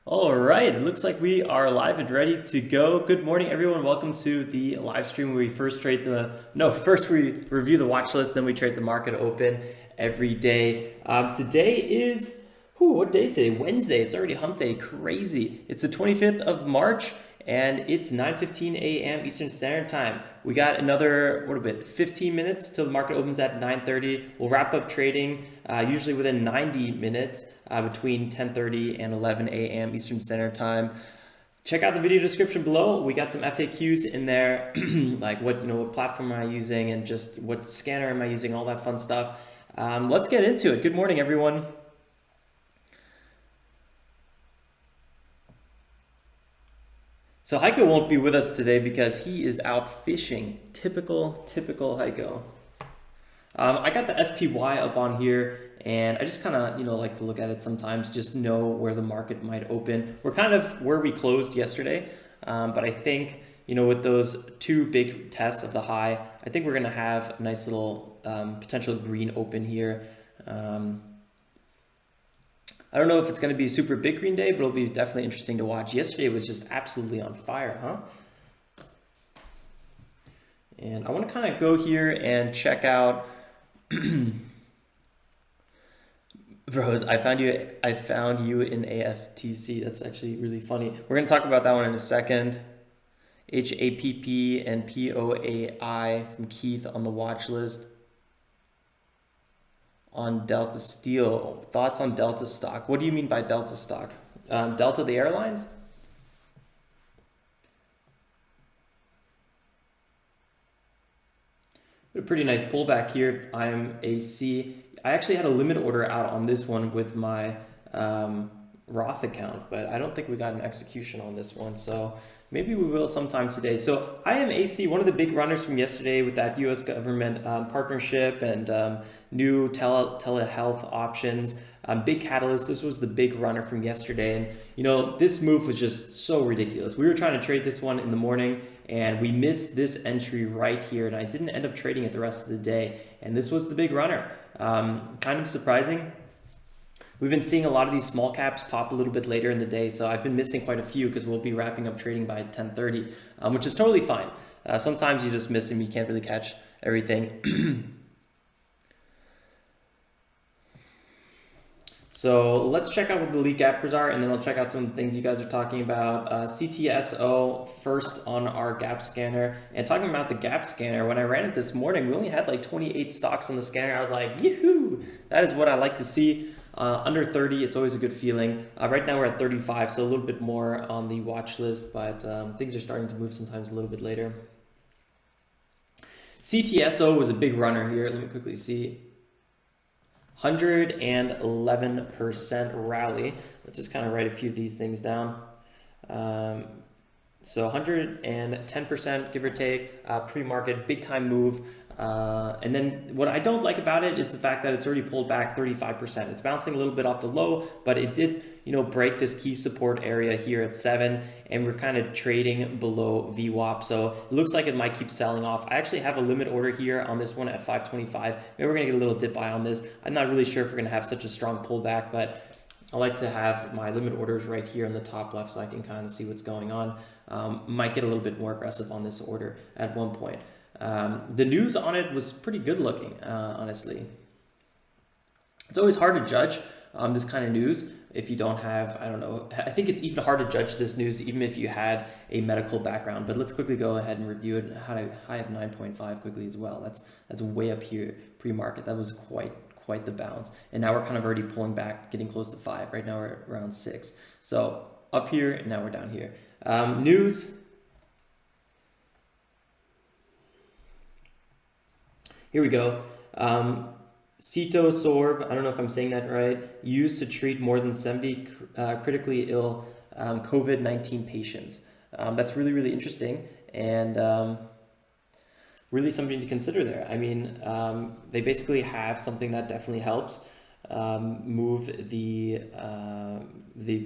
All right, it looks like we are live and ready to go. Good morning, everyone. Welcome to the live stream where we first we review the watch list, then we trade the market open every day. Today is, what day is today? Wednesday. It's already hump day. Crazy. It's the 25th of March, and it's 9:15 a.m. Eastern Standard Time. We got another, 15 minutes till the market opens at 9:30. We'll wrap up trading usually within 90 minutes between 10:30 and 11 a.m. Eastern Standard Time. Check out the video description below. We got some FAQs in there, like what platform am I using and just what scanner am I using, all that fun stuff. Let's get into it. Good morning, everyone. So Heiko won't be with us today because he is out fishing. Typical Heiko. I got the SPY up on here, and I just kind of like to look at it sometimes, just know where the market might open. We're kind of where we closed yesterday, but I think with those two big tests of the high, I think we're gonna have a nice little potential green open here. I don't know if it's going to be a super big green day, but it'll be definitely interesting to watch. Yesterday was just absolutely on fire, huh? And I want to kind of go here and check out. Bros, I found you in ASTC. That's actually really funny. We're going to talk about that one in a second. HAPP and POAI from Keith on the watch list. On Delta Steel, thoughts on Delta stock? What do you mean by Delta stock? Delta, the airlines? A pretty nice pullback here. IMAC. I actually had a limit order out on this one with my Roth account, but I don't think we got an execution on this one. So maybe we will sometime today. So IMAC, one of the big runners from yesterday with that U.S. government partnership and new telehealth options, big catalyst. This was the big runner from yesterday. And this move was just so ridiculous. We were trying to trade this one in the morning and we missed this entry right here. And I didn't end up trading it the rest of the day. And this was the big runner. Kind of surprising. We've been seeing a lot of these small caps pop a little bit later in the day, so I've been missing quite a few because we'll be wrapping up trading by 10:30, which is totally fine. Sometimes you just miss them, you can't really catch everything. So let's check out what the lead gappers are, and then I'll check out some of the things you guys are talking about. CTSO first on our gap scanner. And talking about the gap scanner, when I ran it this morning, we only had like 28 stocks on the scanner. I was like, yoo-hoo! That is what I like to see. Under 30, it's always a good feeling. Right now we're at 35, so a little bit more on the watch list, but things are starting to move sometimes a little bit later. CTSO was a big runner here. Let me quickly see. 111% rally. Let's just kind of write a few of these things down. So 110%, give or take, pre-market, big time move. And then what I don't like about it is the fact that it's already pulled back 35%. It's bouncing a little bit off the low, but it did, break this key support area here at 7, and we're kind of trading below VWAP. So it looks like it might keep selling off. I actually have a limit order here on this one at 525. Maybe we're gonna get a little dip buy on this. I'm not really sure if we're gonna have such a strong pullback, but I like to have my limit orders right here in the top left so I can kind of see what's going on. Might get a little bit more aggressive on this order at one point. The news on it was pretty good looking, honestly. It's always hard to judge this kind of news if you don't have, I don't know, I think it's even hard to judge this news even if you had a medical background. But let's quickly go ahead and review it. High of 9.5 quickly as well. That's way up here pre-market. That was quite the bounce. And now we're kind of already pulling back, getting close to 5. Right now we're around 6. So up here, and now we're down here. News. Here we go. CTSO, I don't know if I'm saying that right, used to treat more than 70 critically ill COVID-19 patients. That's really, really interesting and really something to consider there. I mean, they basically have something that definitely helps move the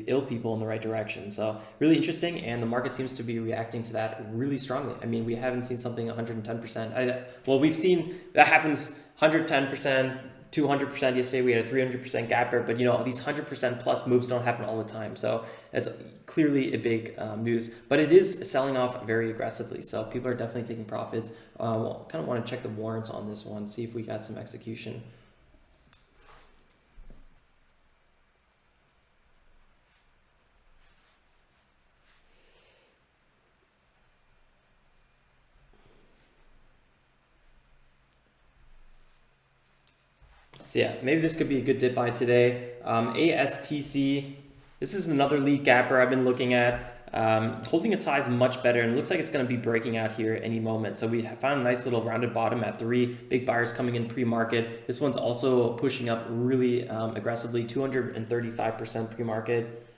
ill people in the right direction. So really interesting, and the market seems to be reacting to that really strongly. I mean, we haven't seen something 110%. Well, we've seen that happens 110%, 200% yesterday. We had a 300% gapper, but you know, these 100% plus moves don't happen all the time. So that's clearly a big news, but it is selling off very aggressively. So people are definitely taking profits. Kind of want to check the warrants on this one, see if we got some execution. So yeah, maybe this could be a good dip buy today. ASTC, this is another lead gapper I've been looking at. Holding its highs much better, and it looks like it's going to be breaking out here any moment. So we found a nice little rounded bottom at 3. Big buyers coming in pre-market. This one's also pushing up really aggressively, 235% pre-market.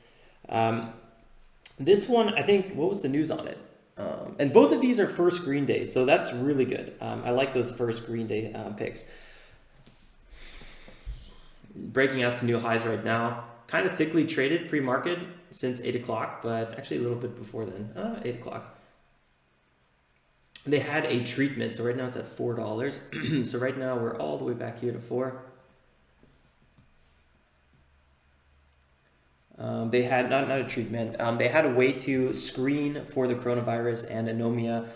This one, I think, what was the news on it? And both of these are first green days, so that's really good. I like those first green day picks. Breaking out to new highs right now. Kind of thickly traded pre-market since 8 o'clock, but actually a little bit before then, 8 o'clock. They had a treatment, so right now it's at $4. So right now we're all the way back here to 4. They had not a treatment. They had a way to screen for the coronavirus and anomia.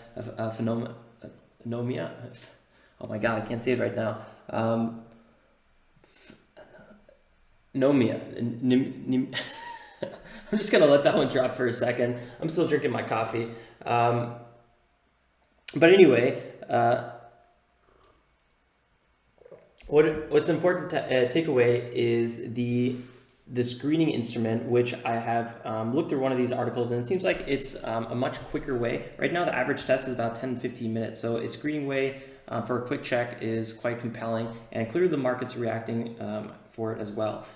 Oh my god, I can't say it right now. Nomia. I'm just gonna let that one drop for a second. I'm still drinking my coffee. But anyway, what's important to take away is the screening instrument, which I have looked through one of these articles, and it seems like it's a much quicker way. Right now, the average test is about 10-15 minutes. So a screening way for a quick check is quite compelling, and clearly the market's reacting for it as well.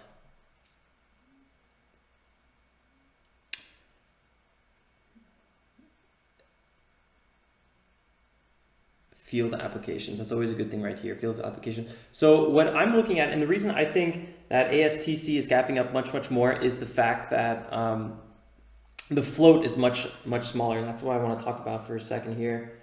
Field applications. That's always a good thing right here, field application. So what I'm looking at, and the reason I think that ASTC is gapping up much more is the fact that the float is much smaller, and that's what I want to talk about for a second here.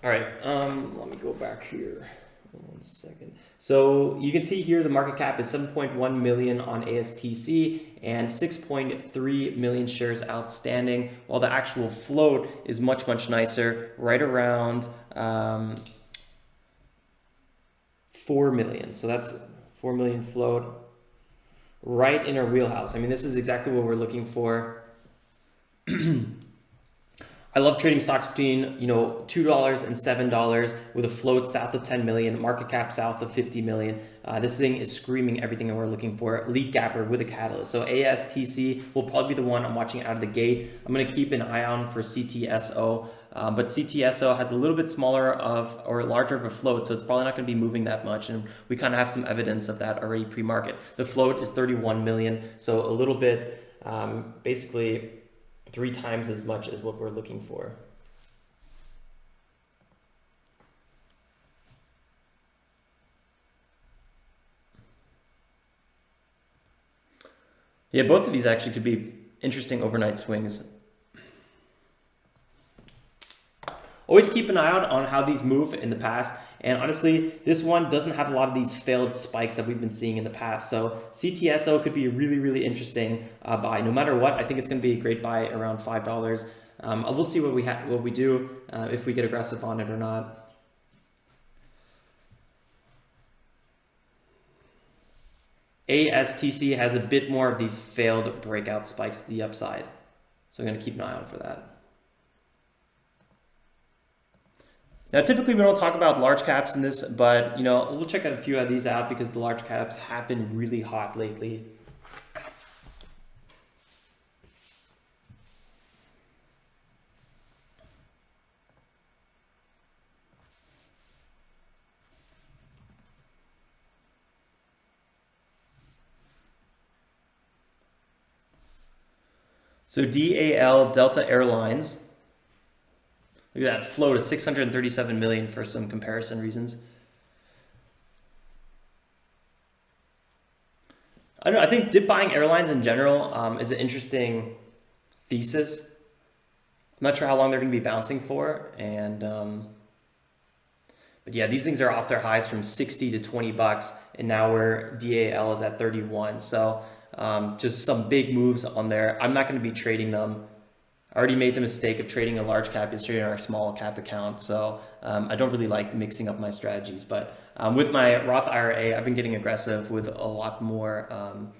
All right, let me go back here. 1 second. So you can see here the market cap is 7.1 million on ASTC and 6.3 million shares outstanding, while the actual float is much nicer, right around 4 million. So that's 4 million float, right in our wheelhouse. I mean, this is exactly what we're looking for. I love trading stocks between, $2 and $7 with a float south of 10 million, market cap south of 50 million. This thing is screaming everything that we're looking for. Lead gapper with a catalyst. So ASTC will probably be the one I'm watching out of the gate. I'm going to keep an eye on for CTSO, but CTSO has a little bit smaller or larger of a float, so it's probably not going to be moving that much. And we kind of have some evidence of that already pre-market. The float is 31 million, so a little bit, basically 3 times as much as what we're looking for. Yeah, both of these actually could be interesting overnight swings. Always keep an eye out on how these move in the past. And honestly, this one doesn't have a lot of these failed spikes that we've been seeing in the past. So CTSO could be a really interesting buy. No matter what, I think it's going to be a great buy around $5. We'll see what we do, if we get aggressive on it or not. ASTC has a bit more of these failed breakout spikes to the upside. So I'm going to keep an eye out for that. Now, typically we don't talk about large caps in this, but we'll check out a few of these out because the large caps have been really hot lately. So DAL, Delta Airlines. Look at that flow to 637 million for some comparison reasons. I don't know, I think dip buying airlines in general is an interesting thesis. I'm not sure how long they're going to be bouncing for, and but yeah, these things are off their highs from 60 to 20 bucks, and now where DAL is at 31. So just some big moves on there. I'm not going to be trading them. I already made the mistake of trading a large cap yesterday in our small cap account, so I don't really like mixing up my strategies. But with my Roth IRA, I've been getting aggressive with a lot more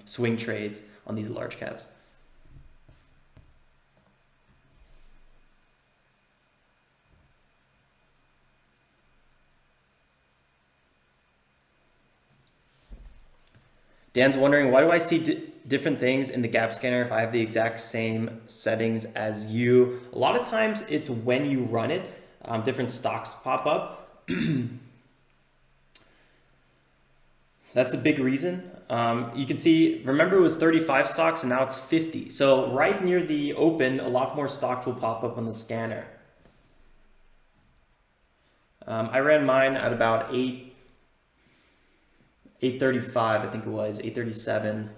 swing trades on these large caps. Dan's wondering, why do I see different things in the gap scanner if I have the exact same settings as you? A lot of times it's when you run it, different stocks pop up. That's a big reason. You can see, remember it was 35 stocks and now it's 50. So right near the open, a lot more stocks will pop up on the scanner. I ran mine at about 835, I think it was, 837.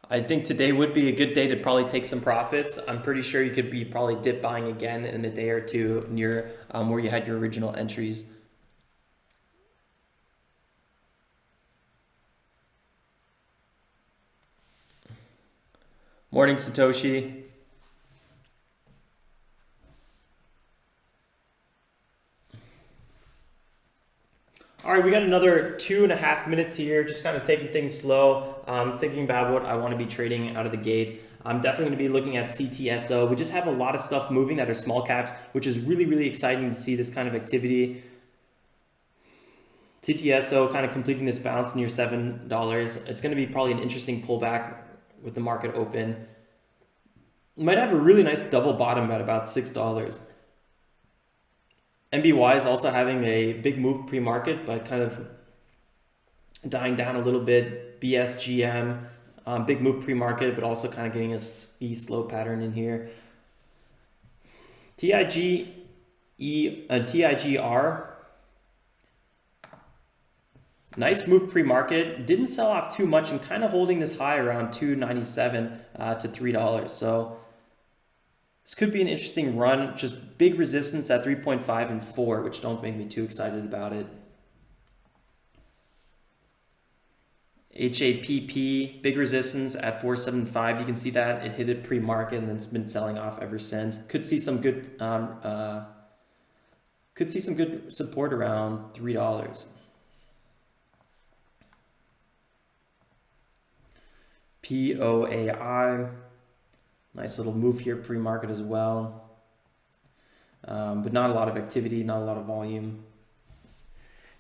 I think today would be a good day to probably take some profits. I'm pretty sure you could be probably dip buying again in a day or two near where you had your original entries. Morning, Satoshi. All right, we got another 2.5 minutes here, just kind of taking things slow, thinking about what I want to be trading out of the gates. I'm definitely going to be looking at CTSO. We just have a lot of stuff moving that are small caps, which is really, really exciting to see this kind of activity. CTSO kind of completing this bounce near $7. It's going to be probably an interesting pullback with the market open. Might have a really nice double bottom at about $6. MBY is also having a big move pre-market, but kind of dying down a little bit. BSGM, big move pre-market, but also kind of getting a slow pattern in here. TIGR, nice move pre-market. Didn't sell off too much and kind of holding this high around $2.97 to $3. So this could be an interesting run. Just big resistance at 3.5 and 4, which don't make me too excited about it. HAPP, big resistance at 475. You can see that it hit it pre-market and then it's been selling off ever since. Could see some good support around $3. POAI, nice little move here pre-market as well, but not a lot of activity, not a lot of volume.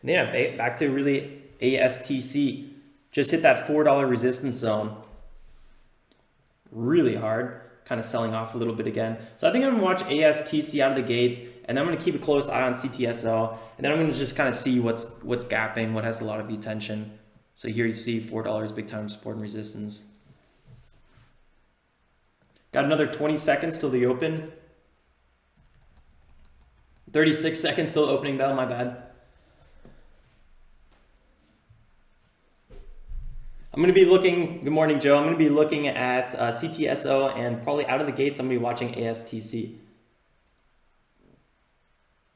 And then yeah, back to really ASTC, just hit that $4 resistance zone really hard, kind of selling off a little bit again. So I think I'm gonna watch ASTC out of the gates, and then I'm gonna keep a close eye on CTSO, and then I'm gonna just kind of see what's gapping, what has a lot of attention. So here you see $4 big time support and resistance. Got another 20 seconds till the open. 36 seconds till opening bell, my bad. I'm going to be looking, good morning, Joe. I'm going to be looking at CTSO, and probably out of the gates, I'm going to be watching ASTC.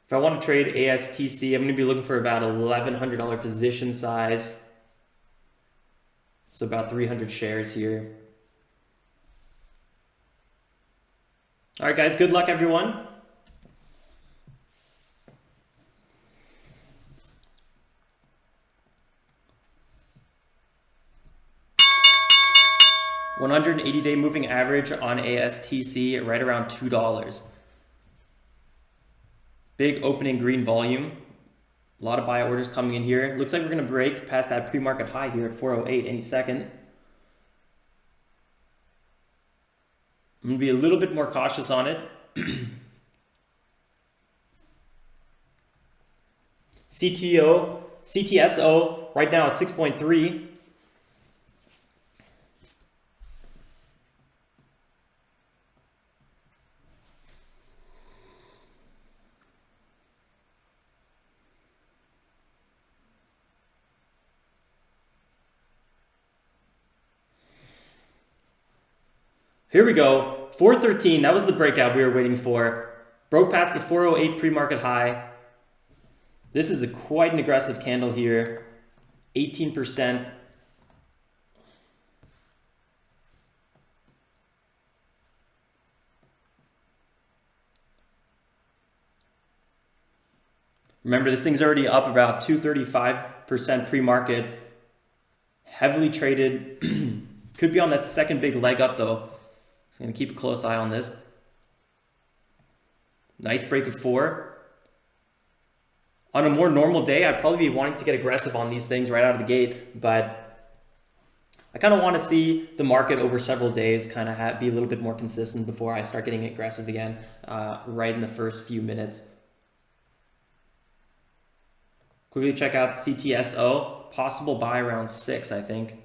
If I want to trade ASTC, I'm going to be looking for about $1,100 position size. So about 300 shares here. All right, guys, good luck, everyone. $180-day moving average on ASTC right around $2. Big opening green volume. A lot of buy orders coming in here. Looks like we're going to break past that pre-market high here at 408 any second. I'm going to be a little bit more cautious on it. CTSO right now at 6.3. Here we go, 413, that was the breakout we were waiting for. Broke past the 408 pre-market high. This is quite an aggressive candle here, 18%. Remember, this thing's already up about 235% pre-market. Heavily traded. Could be on that second big leg up though. I'm going to keep a close eye on this. Nice break of 4. On a more normal day, I'd probably be wanting to get aggressive on these things right out of the gate, but I kind of want to see the market over several days kind of be a little bit more consistent before I start getting aggressive again right in the first few minutes. Quickly check out CTSO, possible buy around 6, I think.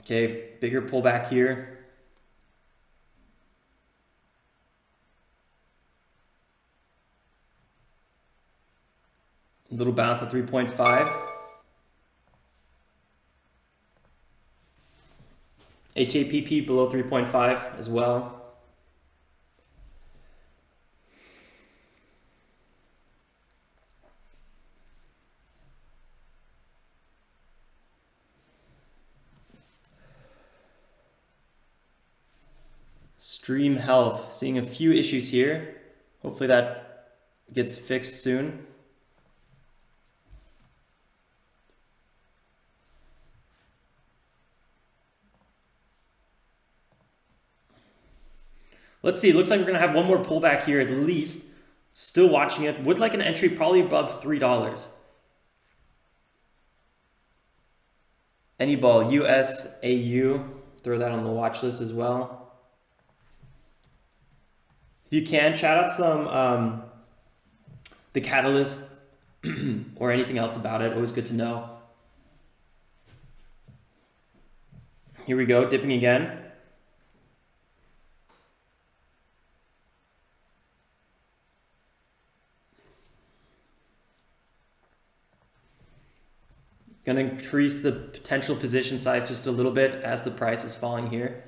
Okay, bigger pullback here. A little bounce at 3.5. HAPP below 3.5 as well. Stream Health, seeing a few issues here. Hopefully that gets fixed soon. Let's see, it looks like we're gonna have one more pullback here at least. Still watching it, would like an entry probably above $3. Any ball, USAU, throw that on the watch list as well. If you can, shout out some the catalyst or anything else about it. Always good to know. Here we go, dipping again. Gonna increase the potential position size just a little bit as the price is falling here.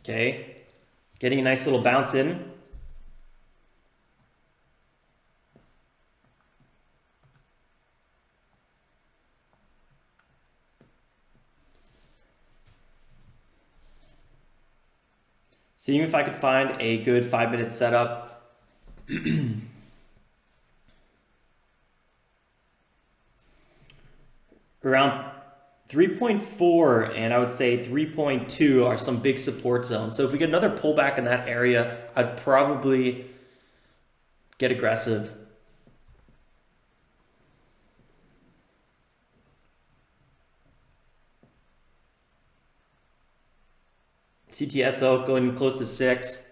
Okay, getting a nice little bounce in. Seeing if I could find a good 5-minute setup. Around 3.4 and I would say 3.2 are some big support zones. So if we get another pullback in that area, I'd probably get aggressive. CTSO going close to 6.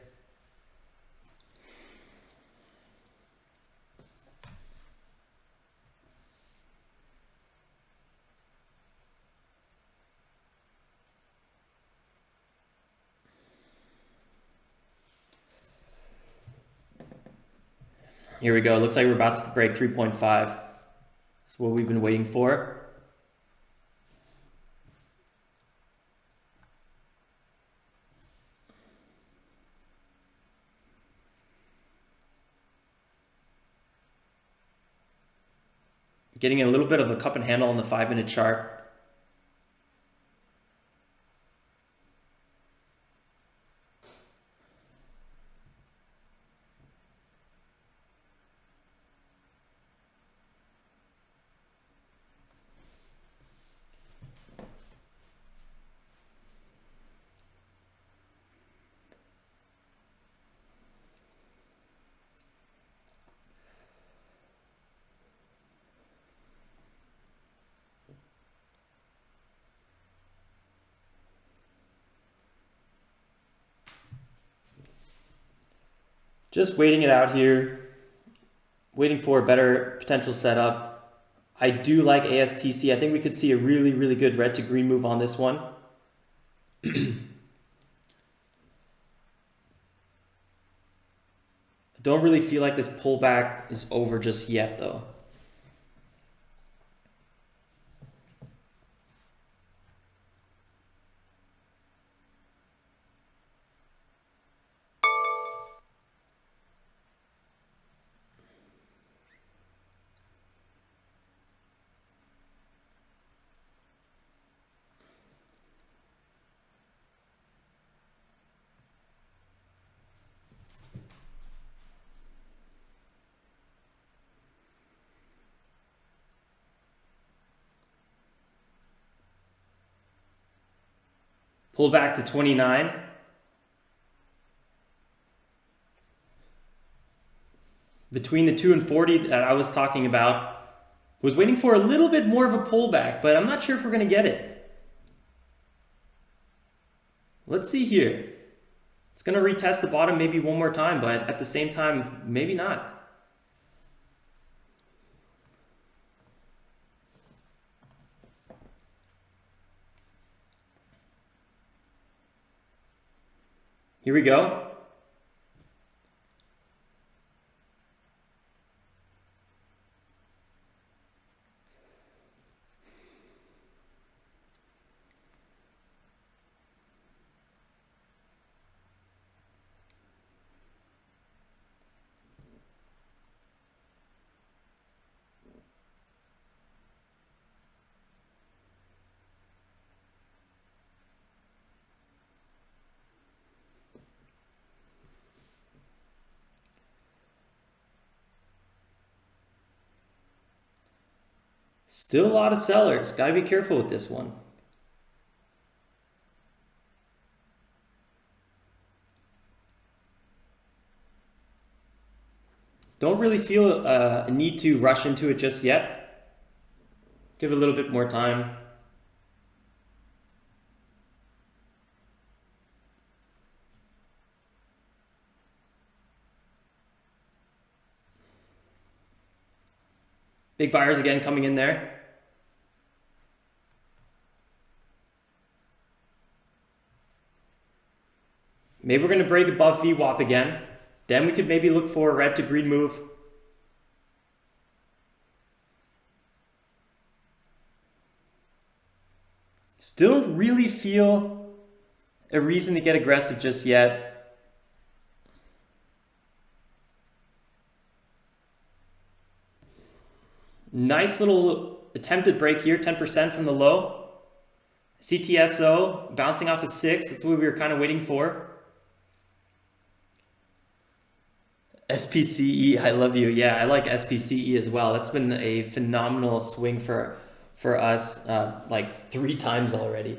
Here we go. Looks like we're about to break 3.5. That's what we've been waiting for. Getting a little bit of a cup and handle on the 5-minute chart. Just waiting it out here, waiting for a better potential setup. I do like ASTC. I think we could see a really, really good red to green move on this one. I don't really feel like this pullback is over just yet, though. Pull back to 29. Between the 2 and 40 that I was talking about, was waiting for a little bit more of a pullback, but I'm not sure if we're going to get it. Let's see here. It's going to retest the bottom maybe one more time, but at the same time, maybe not. Here we go. Still a lot of sellers. Got to be careful with this one. Don't really feel a need to rush into it just yet. Give it a little bit more time. Big buyers again coming in there. Maybe we're going to break above VWAP again. Then we could maybe look for a red to green move. Still don't really feel a reason to get aggressive just yet. Nice little attempted break here, 10% from the low. CTSO bouncing off a 6. That's what we were kind of waiting for. SPCE, I love you. Yeah, I like SPCE as well. That's been a phenomenal swing for us, like 3 times already.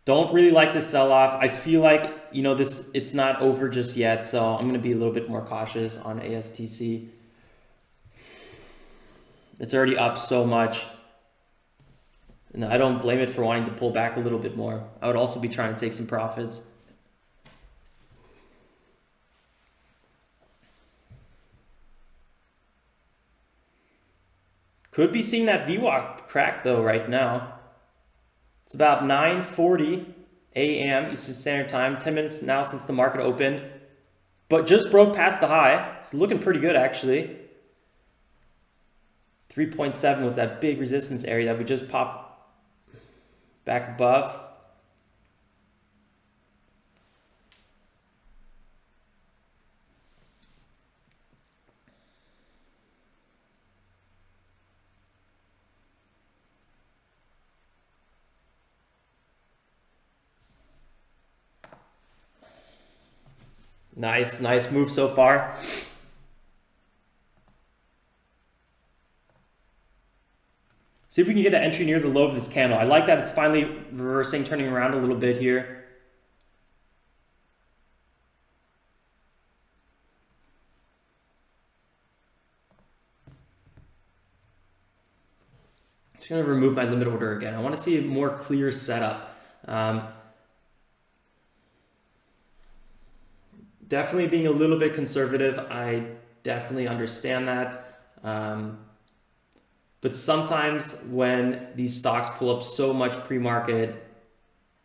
Don't really like this sell-off. I feel like, you know, it's not over just yet, so I'm going to be a little bit more cautious on ASTC. It's already up so much. And I don't blame it for wanting to pull back a little bit more. I would also be trying to take some profits. Could be seeing that VWAP crack though right now. It's about 9:40 a.m. Eastern Standard Time. 10 minutes now since the market opened. But just broke past the high. It's looking pretty good actually. 3.7 was that big resistance area that we just popped back above. Nice move so far. See if we can get an entry near the low of this candle. I like that it's finally reversing, turning around a little bit here. Just going to remove my limit order again. I want to see a more clear setup. Definitely being a little bit conservative. I definitely understand that. But sometimes when these stocks pull up so much pre-market,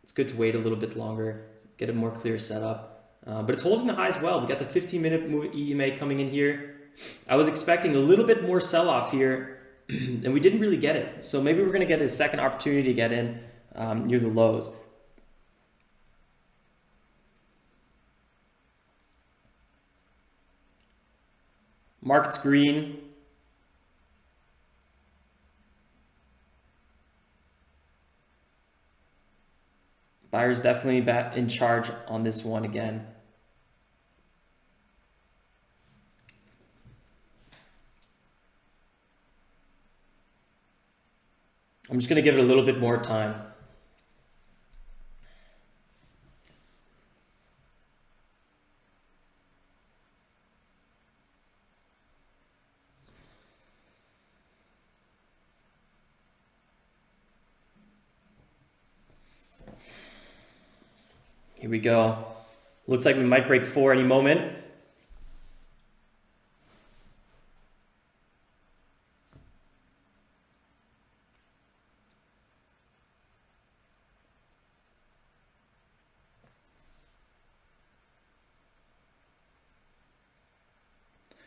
it's good to wait a little bit longer, get a more clear setup. But it's holding the highs well. We got the 15-minute move EMA coming in here. I was expecting a little bit more sell-off here, and we didn't really get it. So maybe we're going to get a second opportunity to get in near the lows. Market's green. Buyers definitely back in charge on this one again. I'm just going to give it a little bit more time. Here we go. Looks like we might break 4 any moment.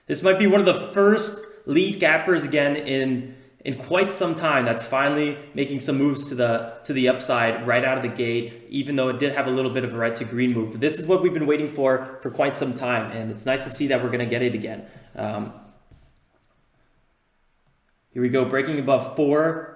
This might be one of the first lead gappers again in quite some time that's finally making some moves to the upside right out of the gate, even though it did have a little bit of a red to green move. But this is what we've been waiting for quite some time, and it's nice to see that we're going to get it again. Here we go, breaking above 4.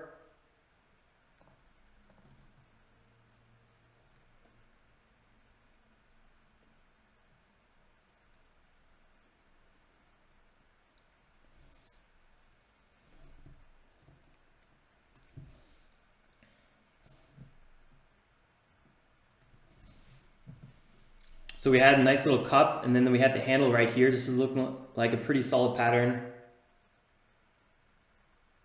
So we had a nice little cup, and then we had the handle right here. This is looking like a pretty solid pattern.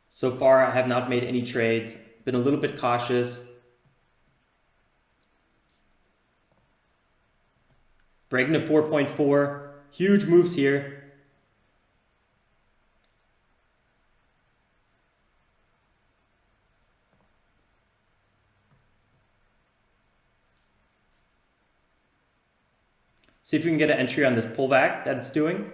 So far, I have not made any trades. Been a little bit cautious. Breaking to 4.4. Huge moves here. See if we can get an entry on this pullback that it's doing.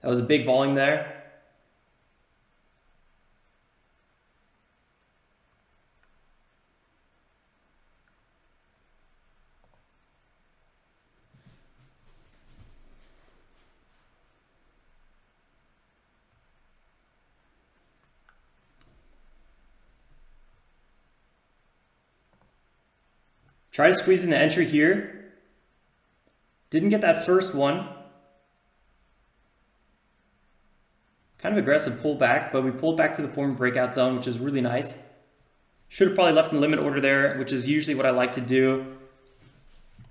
That was a big volume there. Try to squeeze in an entry here. Didn't get that first one. Kind of aggressive pullback, but we pulled back to the former breakout zone, which is really nice. Should have probably left the limit order there, which is usually what I like to do.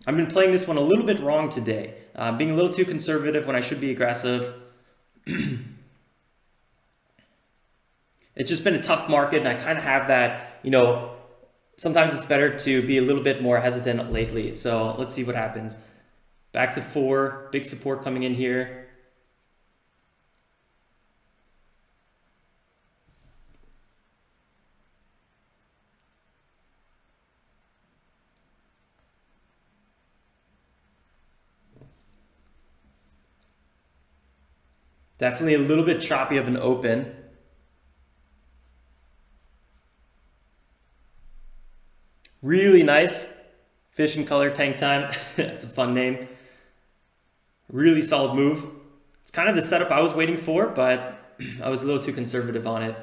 I've been playing this one a little bit wrong today. Being a little too conservative when I should be aggressive. It's just been a tough market, and I kind of have that, you know, sometimes it's better to be a little bit more hesitant lately. So let's see what happens. Back to 4, big support coming in here. Definitely a little bit choppy of an open. Really nice. Fish and color tank time. That's a fun name. Really solid move. It's kind of the setup I was waiting for, but I was a little too conservative on it.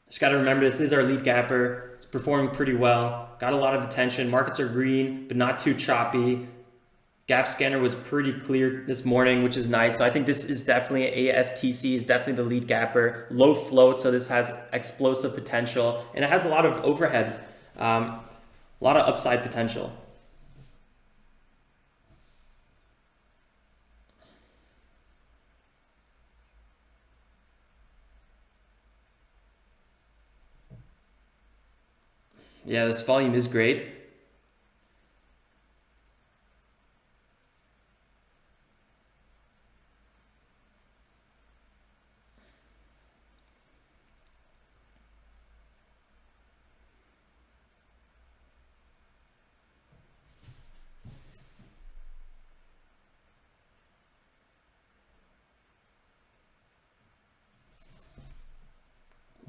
Just got to remember, this is our lead gapper. It's performing pretty well. Got a lot of attention. Markets are green, but not too choppy. Gap scanner was pretty clear this morning, which is nice. So I think this is definitely ASTC is definitely the lead gapper. Low float, so this has explosive potential, and it has a lot of overhead, a lot of upside potential. Yeah, this volume is great.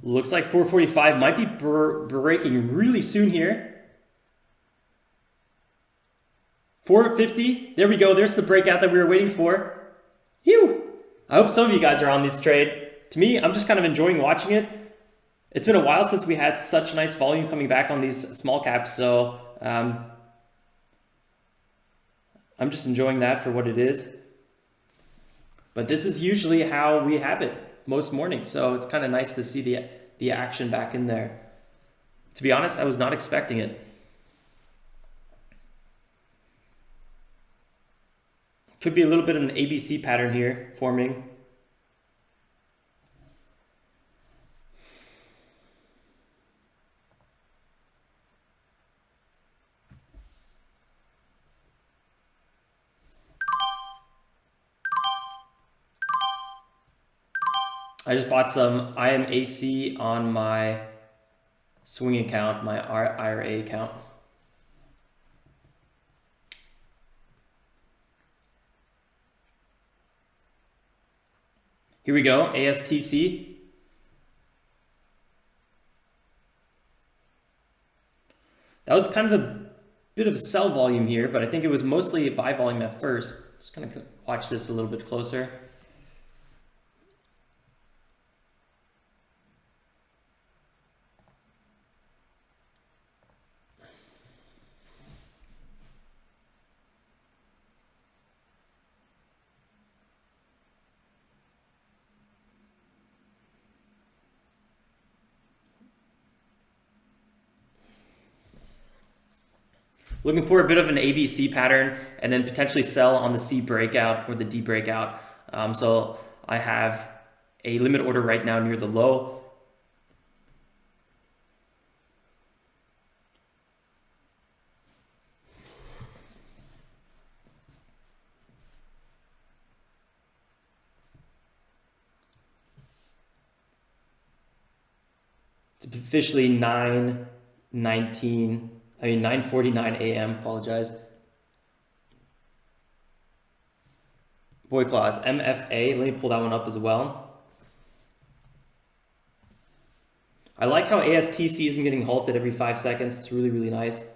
Looks like 445 might be breaking really soon here. 450, there we go. There's the breakout that we were waiting for. Phew! I hope some of you guys are on this trade. To me, I'm just kind of enjoying watching it. It's been a while since we had such nice volume coming back on these small caps, so I'm just enjoying that for what it is. But this is usually how we have it most mornings, so it's kind of nice to see the action back in there. To be honest, I was not expecting it. Could be a little bit of an ABC pattern here forming. I just bought some IMAC on my swing account, my IRA account. Here we go, ASTC. That was kind of a bit of sell volume here, but I think it was mostly buy volume at first. Just gonna watch this a little bit closer. Looking for a bit of an ABC pattern and then potentially sell on the C breakout or the D breakout. So I have a limit order right now near the low. It's officially 9:49 a.m. Apologize. Boy clause, MFA. Let me pull that one up as well. I like how ASTC isn't getting halted every 5 seconds. It's really, really nice.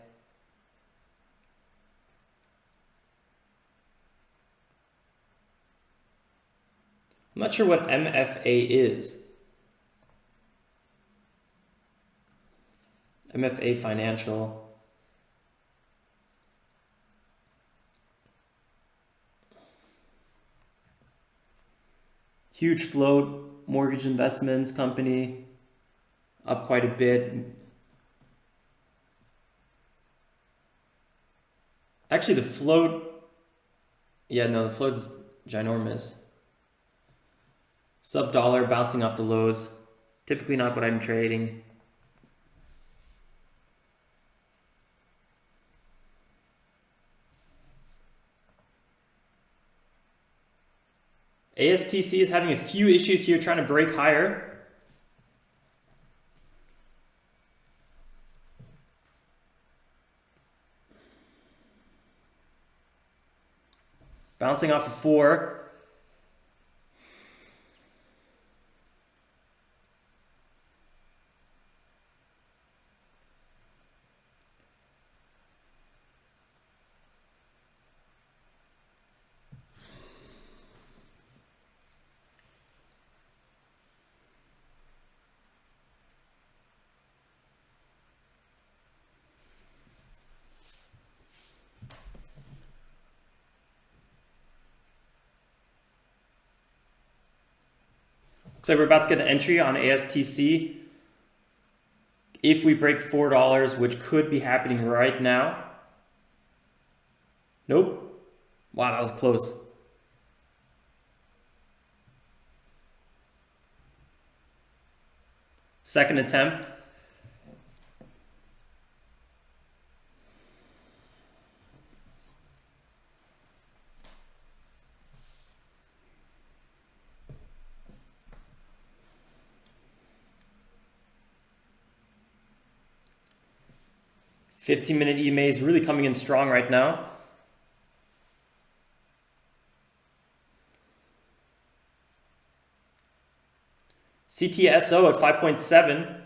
I'm not sure what MFA is. MFA Financial. Huge float, mortgage investments company, up quite a bit. Actually, the float, yeah, no, the float is ginormous. Sub dollar, bouncing off the lows. Typically not what I'm trading. ASTC is having a few issues here trying to break higher. Bouncing off of 4. Looks like we're about to get an entry on ASTC. If we break $4, which could be happening right now. Nope. Wow, that was close. Second attempt. $15-minute EMA is really coming in strong right now. CTSO at 5.7.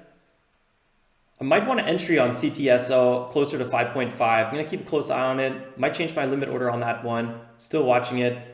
I might want to entry on CTSO closer to 5.5. I'm going to keep a close eye on it. Might change my limit order on that one. Still watching it.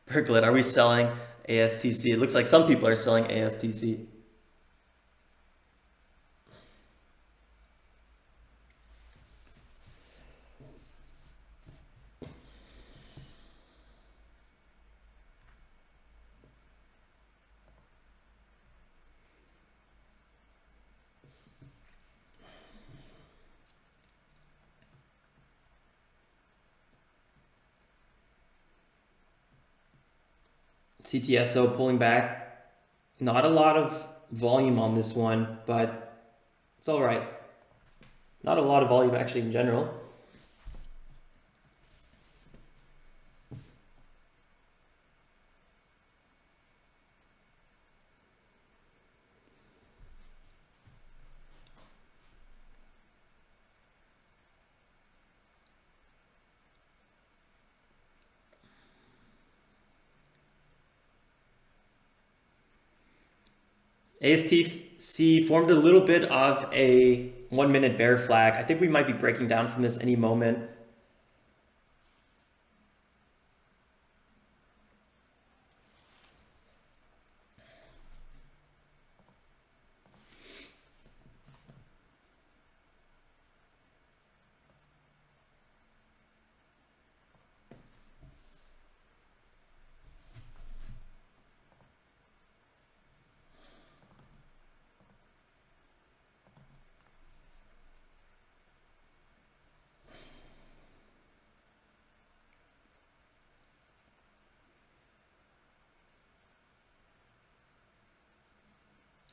Berklet, are we selling ASTC? It looks like some people are selling ASTC. CTSO pulling back. Not a lot of volume on this one, but it's all right. Not a lot of volume actually in general. ASTC formed a little bit of a 1-minute bear flag. I think we might be breaking down from this any moment.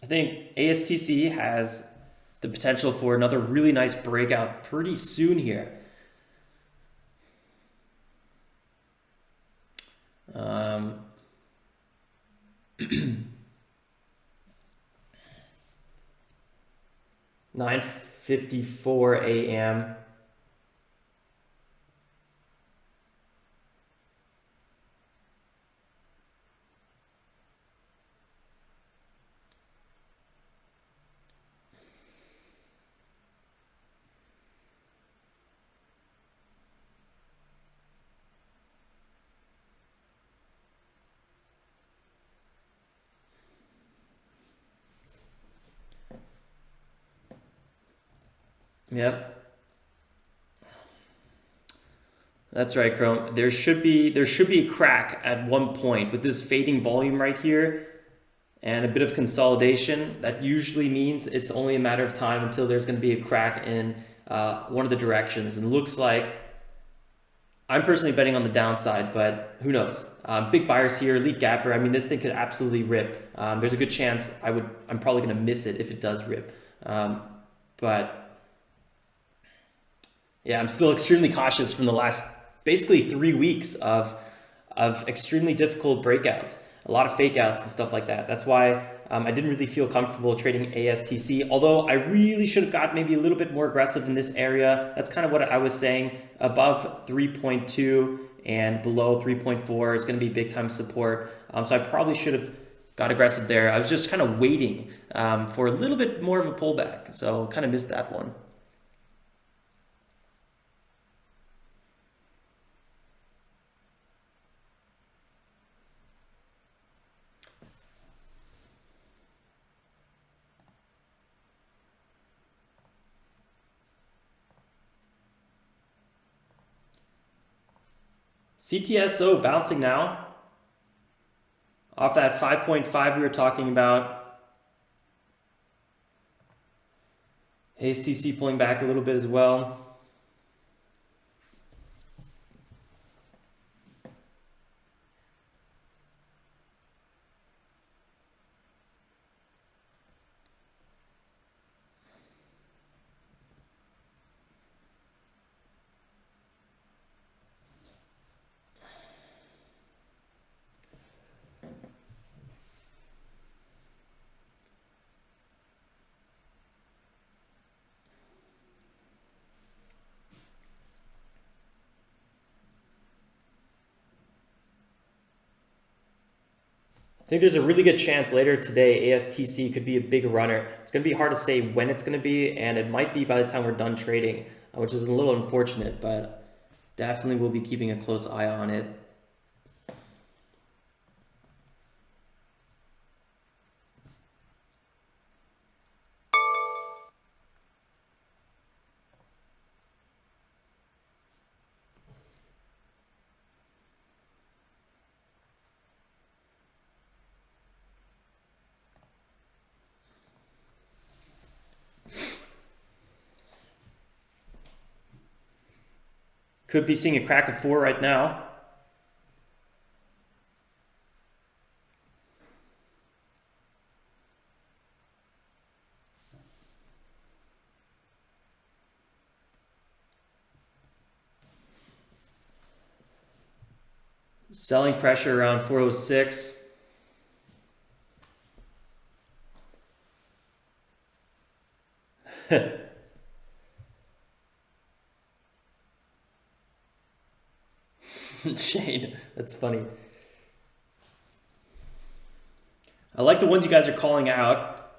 I think ASTC has the potential for another really nice breakout pretty soon here. $9:54 a.m. Yep. That's right, Chrome. There should be a crack at one point with this fading volume right here and a bit of consolidation. That usually means it's only a matter of time until there's going to be a crack in one of the directions. And it looks like I'm personally betting on the downside, but who knows? Big buyers here, elite gapper. I mean, this thing could absolutely rip. There's a good chance I'm probably going to miss it if it does rip. But yeah, I'm still extremely cautious from the last basically 3 weeks of extremely difficult breakouts, a lot of fake outs and stuff like that. That's why I didn't really feel comfortable trading ASTC, although I really should have got maybe a little bit more aggressive in this area. That's kind of what I was saying. Above 3.2 and below 3.4 is going to be big time support. So I probably should have got aggressive there. I was just kind of waiting for a little bit more of a pullback, so kind of missed that one. CTSO bouncing now off that 5.5 we were talking about. ASTC pulling back a little bit as well. I think there's a really good chance later today ASTC could be a big runner. It's going to be hard to say when it's going to be, and it might be by the time we're done trading, which is a little unfortunate, but definitely we'll be keeping a close eye on it. Could be seeing a crack of 4 right now. Selling pressure around 406. Shane, that's funny. I like the ones you guys are calling out.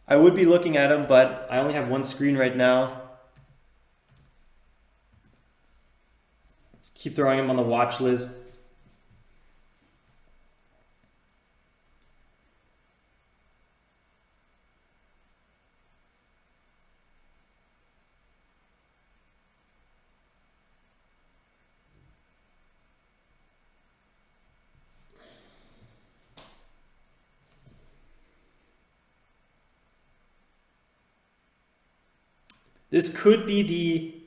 I would be looking at them, but I only have one screen right now. Keep throwing them on the watch list. This could be the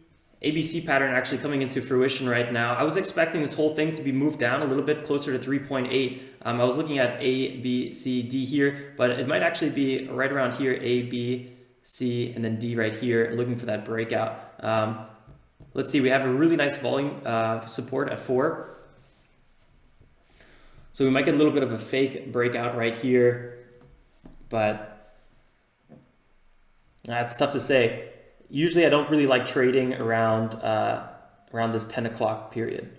ABC pattern actually coming into fruition right now. I was expecting this whole thing to be moved down a little bit closer to 3.8. I was looking at A, B, C, D here, but it might actually be right around here, A, B, C, and then D right here, looking for that breakout. Let's see, we have a really nice volume support at 4. So we might get a little bit of a fake breakout right here, but it's tough to say. Usually I don't really like trading around this 10 o'clock period.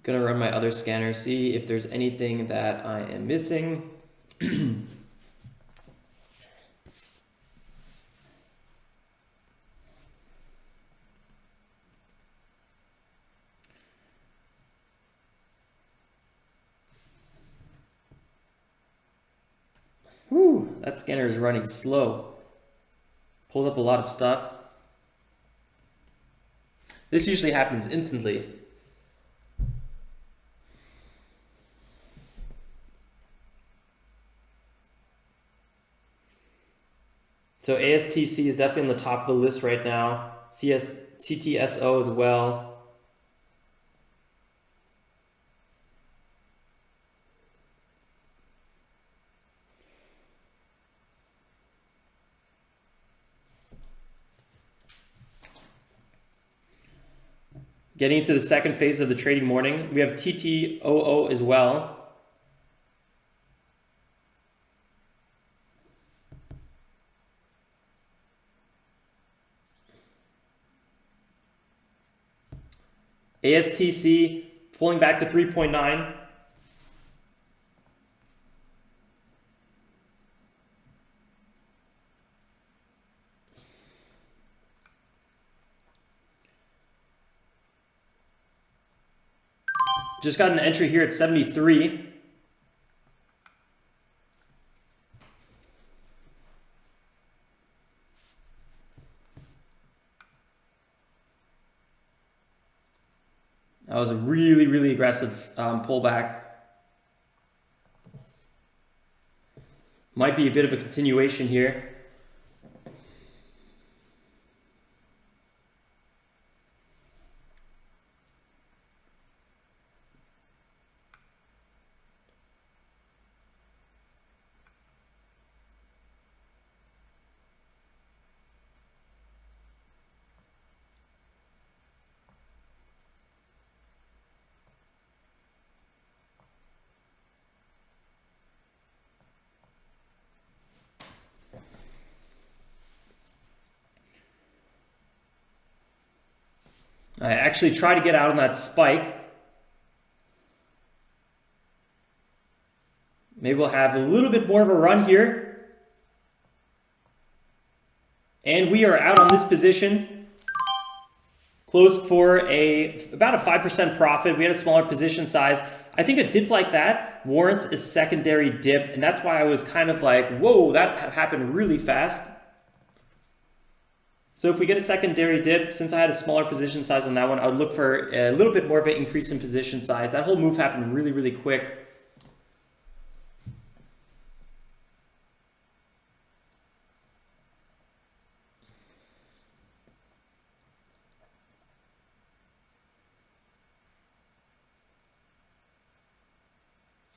Gonna run my other scanner, see if there's anything that I am missing. Whew, that scanner is running slow. Pulled up a lot of stuff. This usually happens instantly. So ASTC is definitely on the top of the list right now. CTSO as well. Getting into the second phase of the trading morning, we have TTOO as well. ASTC pulling back to 3.9. Just got an entry here at 73. That was a really, really aggressive pullback. Might be a bit of a continuation here. I actually try to get out on that spike. Maybe we'll have a little bit more of a run here. And we are out on this position. Closed for about a 5% profit. We had a smaller position size. I think a dip like that warrants a secondary dip. And that's why I was kind of like, whoa, that happened really fast. So if we get a secondary dip, since I had a smaller position size on that one, I would look for a little bit more of an increase in position size. That whole move happened really, really quick.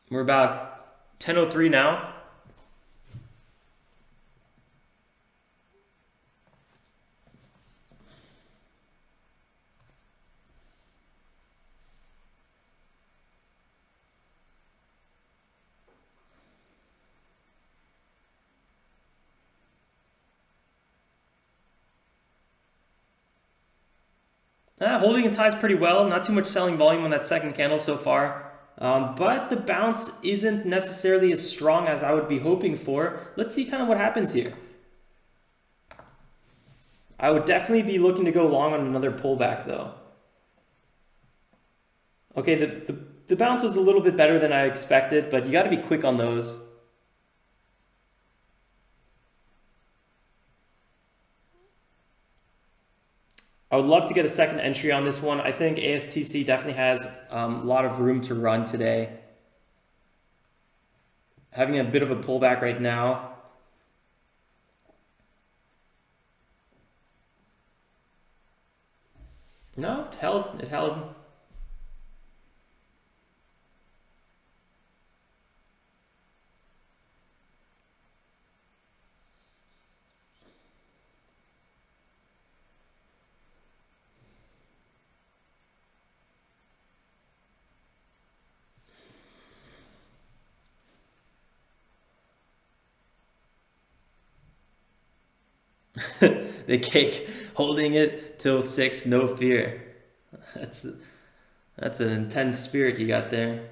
We're about 10:03 now. Holding its highs pretty well. Not too much selling volume on that second candle so far. But the bounce isn't necessarily as strong as I would be hoping for. Let's see kind of what happens here. I would definitely be looking to go long on another pullback though. Okay, the bounce was a little bit better than I expected, but you got to be quick on those. I would love to get a second entry on this one. I think ASTC definitely has a lot of room to run today. Having a bit of a pullback right now. No, it held. It held. The cake, holding it till 6, no fear. That's an intense spirit you got there.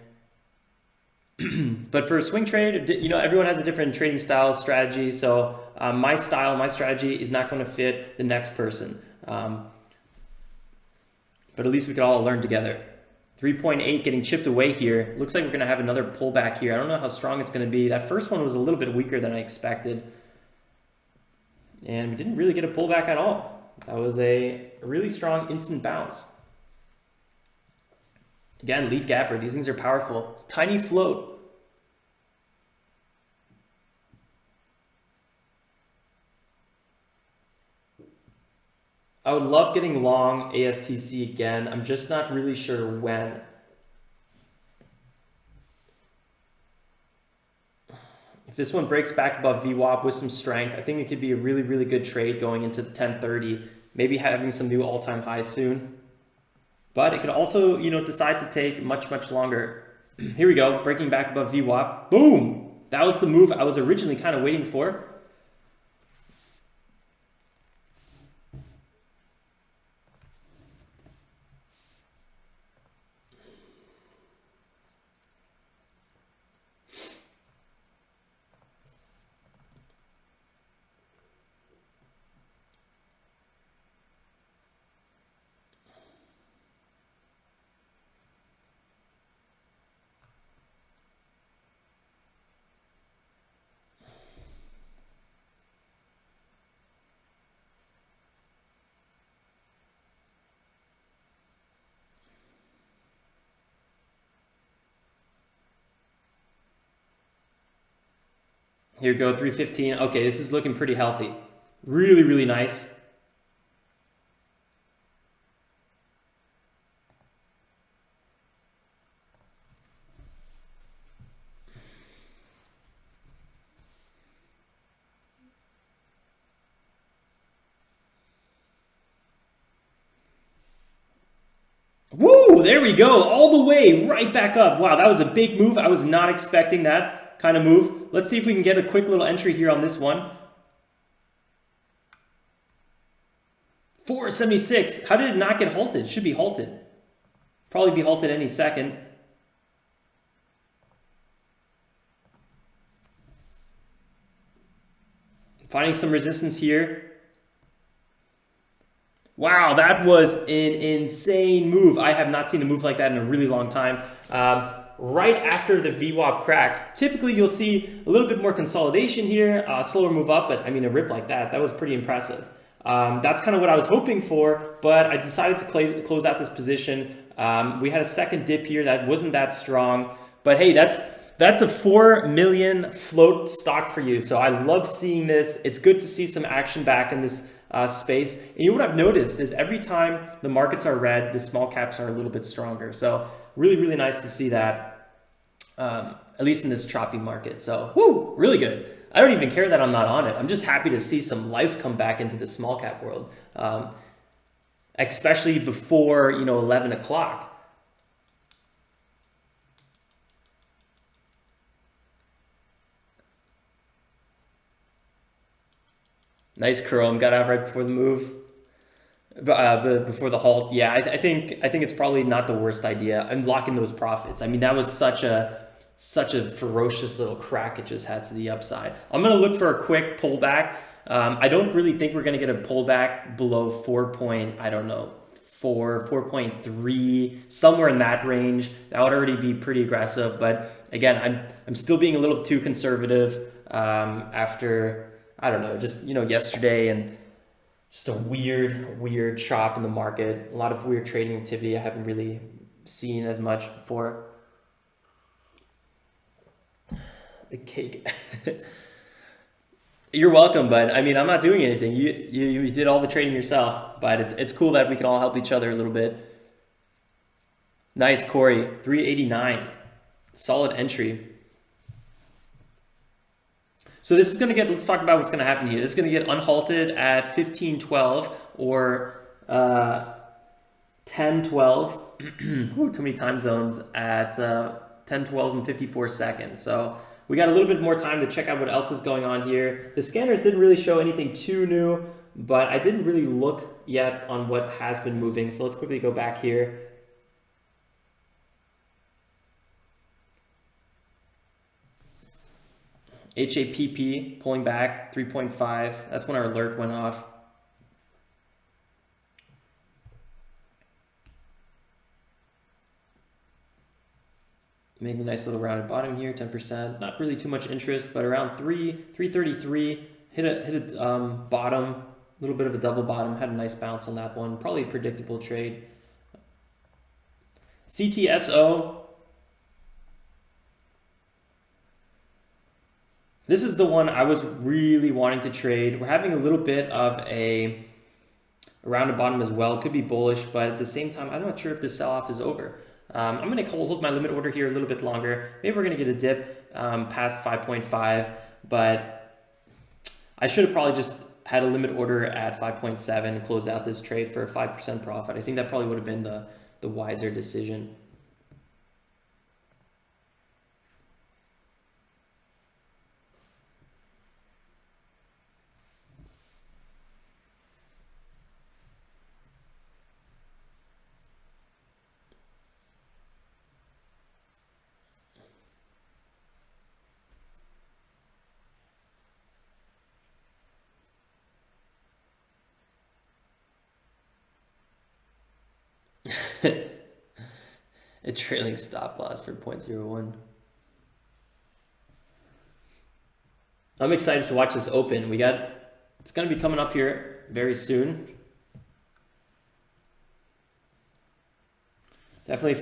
But for a swing trade, you know, everyone has a different trading style strategy. So my strategy is not going to fit the next person. But at least we could all learn together. 3.8 getting chipped away here. Looks like we're going to have another pullback here. I don't know how strong it's going to be. That first one was a little bit weaker than I expected. And we didn't really get a pullback at all. That was a really strong instant bounce. Again, lead gapper. These things are powerful. It's tiny float. I would love getting long ASTC again. I'm just not really sure when. If this one breaks back above VWAP with some strength, I think it could be a really, really good trade going into 10:30. Maybe having some new all-time highs soon. But it could also, you know, decide to take much, much longer. Here we go, breaking back above VWAP. Boom! That was the move I was originally kind of waiting for. Here we go, 315. Okay, this is looking pretty healthy. Really, really nice. Woo, there we go, all the way right back up. Wow, that was a big move. I was not expecting that kind of move. Let's see if we can get a quick little entry here on this one. 476. How did it not get halted? It should be halted. Probably be halted any second. Finding some resistance here. Wow, that was an insane move. I have not seen a move like that in a really long time. Right after the VWAP crack, typically you'll see a little bit more consolidation here, slower move up, but I mean, a rip like that was pretty impressive. That's kind of what I was hoping for, but I decided to close out this position. We had a second dip here that wasn't that strong, but hey, that's a 4 million float stock for you. So I love seeing this. It's good to see some action back in this space. And you know what I've noticed is every time the markets are red, the small caps are a little bit stronger. So really, really nice to see that, at least in this choppy market. So woo, really good. I don't even care that I'm not on it. I'm just happy to see some life come back into the small cap world, especially before 11 o'clock. Nice Chrome, got out right before the move, before the halt. Yeah, I think it's probably not the worst idea. I'm locking those profits. I mean, that was such a ferocious little crack it just had to the upside. I'm gonna look for a quick pullback. I don't really think we're gonna get a pullback below 4.3, somewhere in that range. That would already be pretty aggressive. But again, I'm still being a little too conservative after. I don't know, just, yesterday and just a weird chop in the market. A lot of weird trading activity I haven't really seen as much before. The cake. You're welcome, bud. I mean, I'm not doing anything. You did all the trading yourself, but it's cool that we can all help each other a little bit. Nice, Corey. 389. Solid entry. So this is going to get, let's talk about what's going to happen here. This is going to get unhalted at 1512 or 1012. Ooh, too many time zones at 1012 and 54 seconds. So we got a little bit more time to check out what else is going on here. The scanners didn't really show anything too new, but I didn't really look yet on what has been moving. So let's quickly go back here. HAPP pulling back 3.5. That's when our alert went off. Made a nice little rounded bottom here, 10%. Not really too much interest, but around 333. Hit a bottom, a little bit of a double bottom. Had a nice bounce on that one. Probably a predictable trade. CTSO. This is the one I was really wanting to trade. We're having a little bit of a rounded bottom as well. Could be bullish, but at the same time, I'm not sure if the sell-off is over. I'm going to hold my limit order here a little bit longer. Maybe we're going to get a dip past 5.5, but I should have probably just had a limit order at 5.7 and close out this trade for a 5% profit. I think that probably would have been the wiser decision. A trailing stop loss for 0.01. I'm excited to watch this open. It's going to be coming up here very soon. Definitely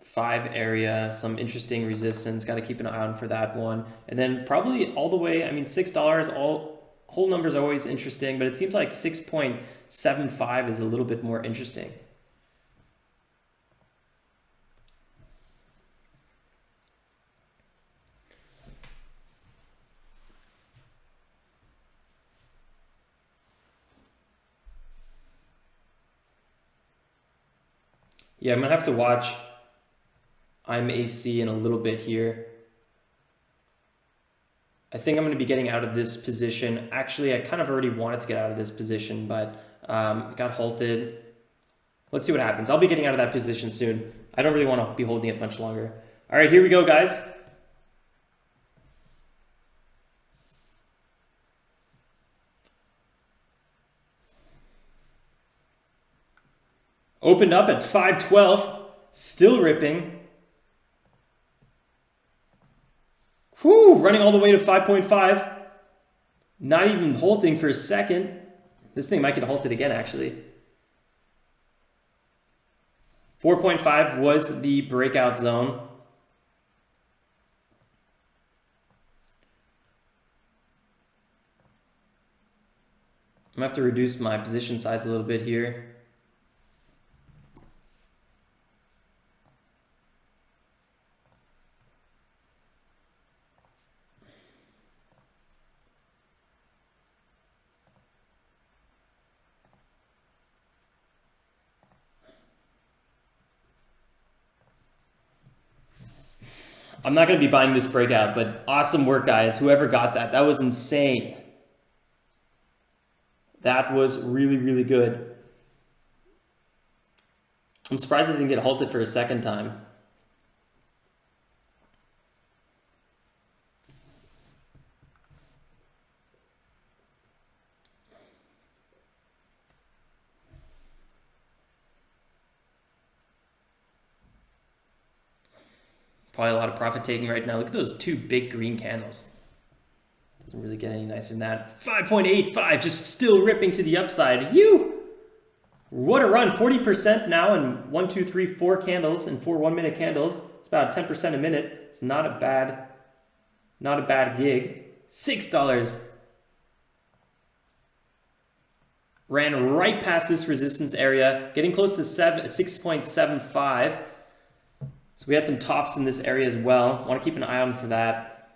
5 area, some interesting resistance. Got to keep an eye on for that one. And then probably all the way, I mean, $6, all whole numbers are always interesting, but it seems like 6.75 is a little bit more interesting. Yeah, I'm gonna have to watch IMAC in a little bit here. I think I'm gonna be getting out of this position. Actually, I kind of already wanted to get out of this position, but it got halted. Let's see what happens. I'll be getting out of that position soon. I don't really want to be holding it much longer. All right, here we go, guys. Opened up at 512, still ripping. Whoo, running all the way to 5.5. Not even halting for a second. This thing might get halted again, actually. 4.5 was the breakout zone. I'm gonna have to reduce my position size a little bit here. I'm not going to be buying this breakout, but awesome work, guys. Whoever got that, that was insane. That was really, really good. I'm surprised it didn't get halted for a second time. Probably a lot of profit taking right now. Look at those 2 big green candles. Doesn't really get any nicer than that. 5.85, just still ripping to the upside. What a run. 40% now in 1, 2, 3, 4 candles and 4 1-minute candles. It's about 10% a minute. It's not a bad gig. $6. Ran right past this resistance area, getting close to 6.75. So we had some tops in this area as well. Want to keep an eye on for that.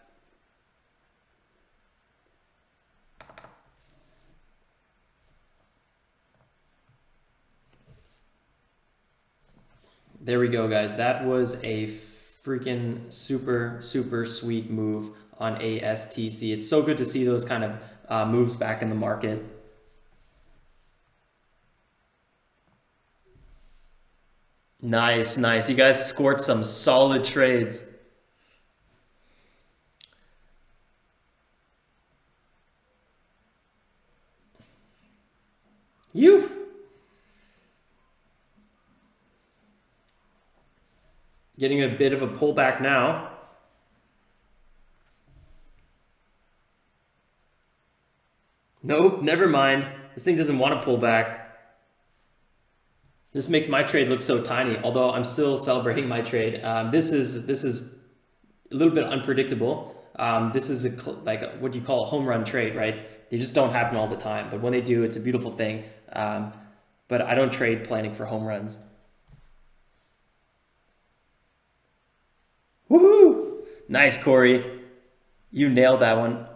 There we go, guys. That was a freaking super, super sweet move on ASTC. It's so good to see those kind of moves back in the market. Nice, nice. You guys scored some solid trades. Getting a bit of a pullback now. Nope, never mind. This thing doesn't want to pull back. This makes my trade look so tiny, although I'm still celebrating my trade. This is a little bit unpredictable. This is like what you call a home run trade, right? They just don't happen all the time, but when they do, it's a beautiful thing. But I don't trade planning for home runs. Woohoo! Nice, Corey. You nailed that one.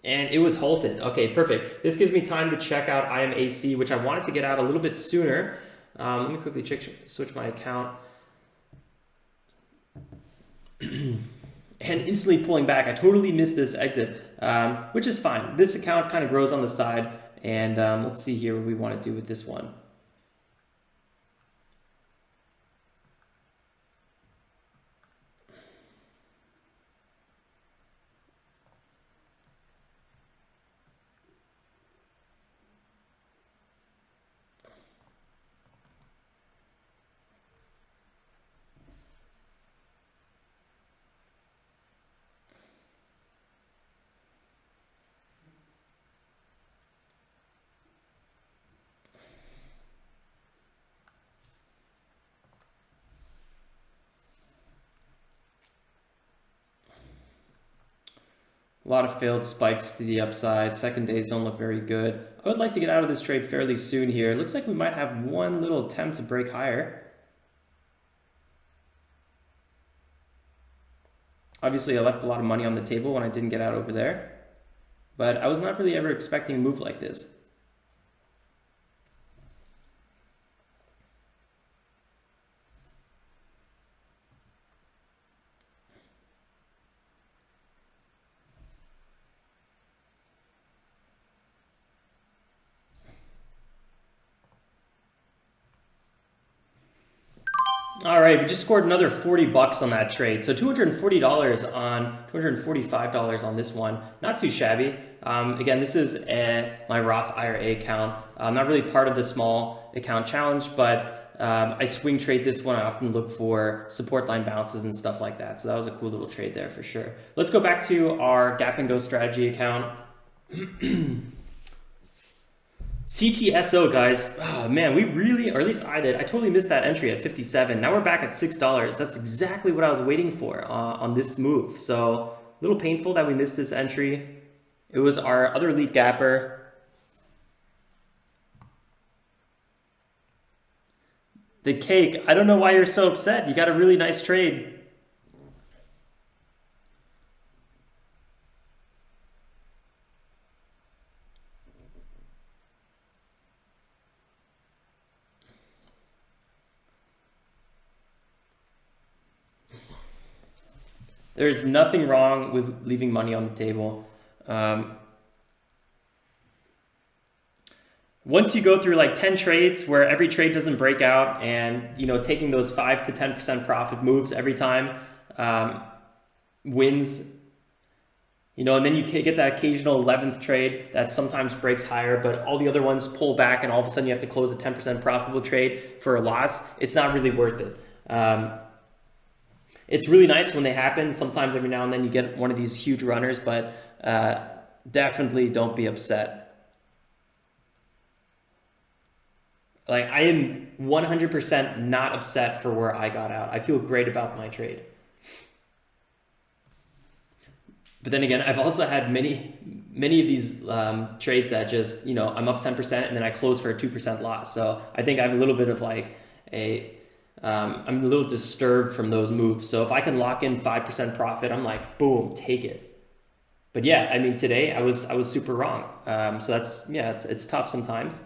And it was halted. Okay, perfect. This gives me time to check out IMAC, which I wanted to get out a little bit sooner. Let me quickly switch my account. And instantly pulling back. I totally missed this exit, which is fine. This account kind of grows on the side. And let's see here what we want to do with this one. lot of failed spikes to the upside. Second days don't look very good. I would like to get out of this trade fairly soon here. It looks like we might have one little attempt to break higher. Obviously, I left a lot of money on the table when I didn't get out over there, but I was not really ever expecting a move like this. All right, we just scored another 40 bucks on that trade. So $240 on $245 on this one. Not too shabby. Again, this is my Roth IRA account. I'm not really part of the small account challenge, but I swing trade this one. I often look for support line bounces and stuff like that. So that was a cool little trade there for sure. Let's go back to our gap and go strategy account. CTSO, guys, oh man, we really, or at least I did, I totally missed that entry at 57. Now we're back at $6. That's exactly what I was waiting for on this move. So a little painful that we missed this entry. It was our other lead gapper. The cake, I don't know why you're so upset. You got a really nice trade. There's nothing wrong with leaving money on the table. Once you go through like 10 trades where every trade doesn't break out and, you know, taking those 5 to 10% profit moves every time wins, you know, and then you get that occasional 11th trade that sometimes breaks higher, but all the other ones pull back and all of a sudden you have to close a 10% profitable trade for a loss. It's not really worth it. It's really nice when they happen. Sometimes every now and then you get one of these huge runners, but definitely don't be upset. Like, I am 100% not upset for where I got out. I feel great about my trade. But then again, I've also had many of these trades that just, you know, I'm up 10% and then I close for a 2% loss. So I think I have a little bit of like I'm a little disturbed from those moves. So if I can lock in 5% profit, I'm like, boom, take it. But yeah, I mean, today I was super wrong. So that's, yeah, it's tough sometimes.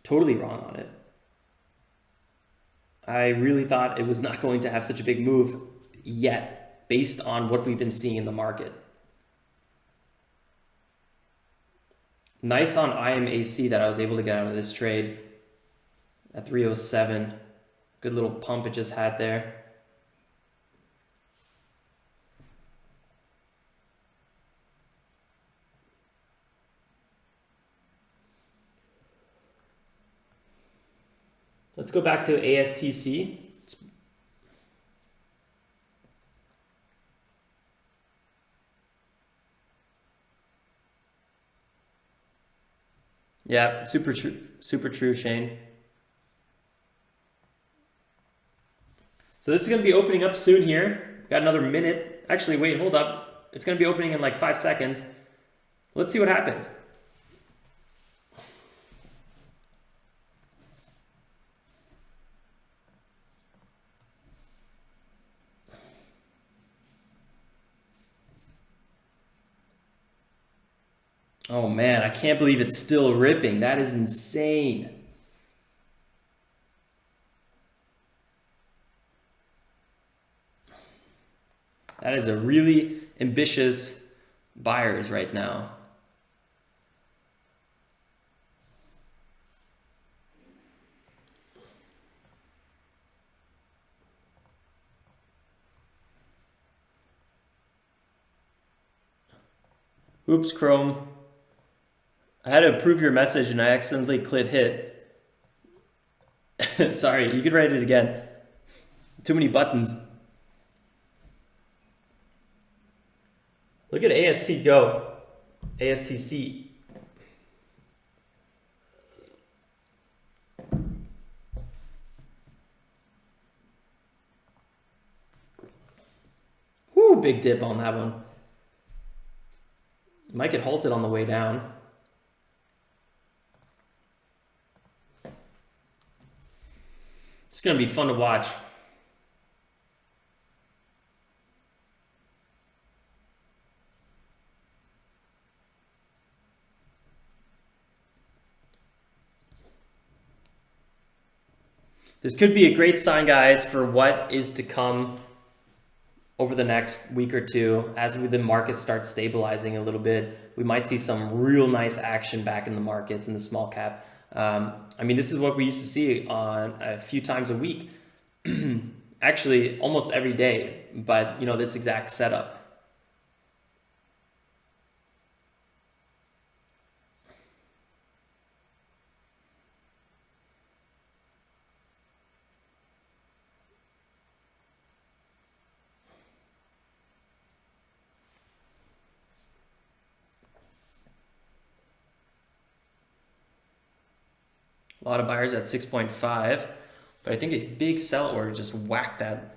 Totally wrong on it. I really thought it was not going to have such a big move yet, based on what we've been seeing in the market. Nice on IMAC that I was able to get out of this trade at 307. Good little pump it just had there. Let's go back to ASTC. Yeah, super true, Shane. So this is going to be opening up soon here. Got another minute. Actually, wait, hold up. It's going to be opening in like 5 seconds. Let's see what happens. Oh man, I can't believe it's still ripping. That is insane. That is a really ambitious buyers right now. Oops, Chrome. I had to approve your message and I accidentally clicked hit. Sorry, you could write it again. Too many buttons. Look at AST go. ASTC. Whew. Woo, big dip on that one. Might get halted on the way down. It's going to be fun to watch. This could be a great sign, guys, for what is to come over the next week or two. As the market starts stabilizing a little bit, we might see some real nice action back in the markets in the small cap. I mean, this is what we used to see on a few times a week, actually almost every day, but you know, this exact setup. A lot of buyers at 6.5, but I think a big sell order just whacked that.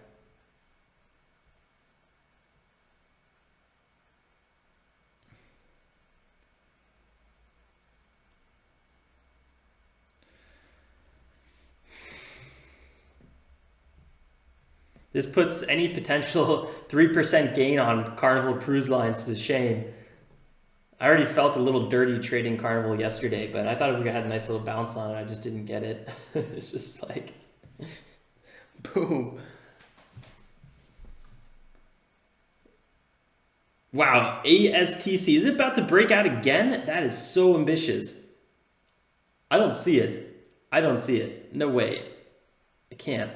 This puts any potential 3% gain on Carnival Cruise Lines to shame. I already felt a little dirty trading Carnival yesterday, but I thought we had a nice little bounce on it. I just didn't get it. It's just like, boom. Wow, ASTC, is it about to break out again? That is so ambitious. I don't see it. I don't see it. No way. It can't.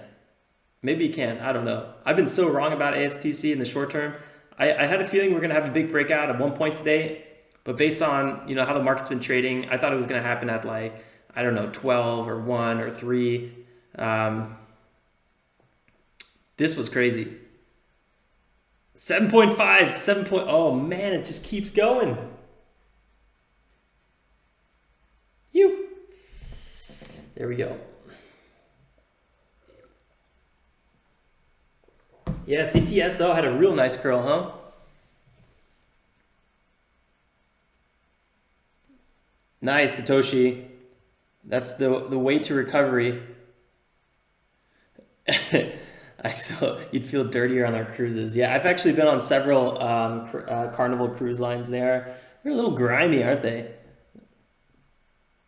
Maybe it can. I don't know. I've been so wrong about ASTC in the short term. I had a feeling we're going to have a big breakout at one point today. But based on, you know, how the market's been trading, I thought it was going to happen at like, I don't know, 12 or 1 or 3. This was crazy. 7.5, 7. Oh man, it just keeps going. There we go. Yeah, CTSO had a real nice curl, huh? Nice, Satoshi. That's the way to recovery. I saw you'd feel dirtier on our cruises. Yeah, I've actually been on several Carnival cruise lines there. They're a little grimy, aren't they?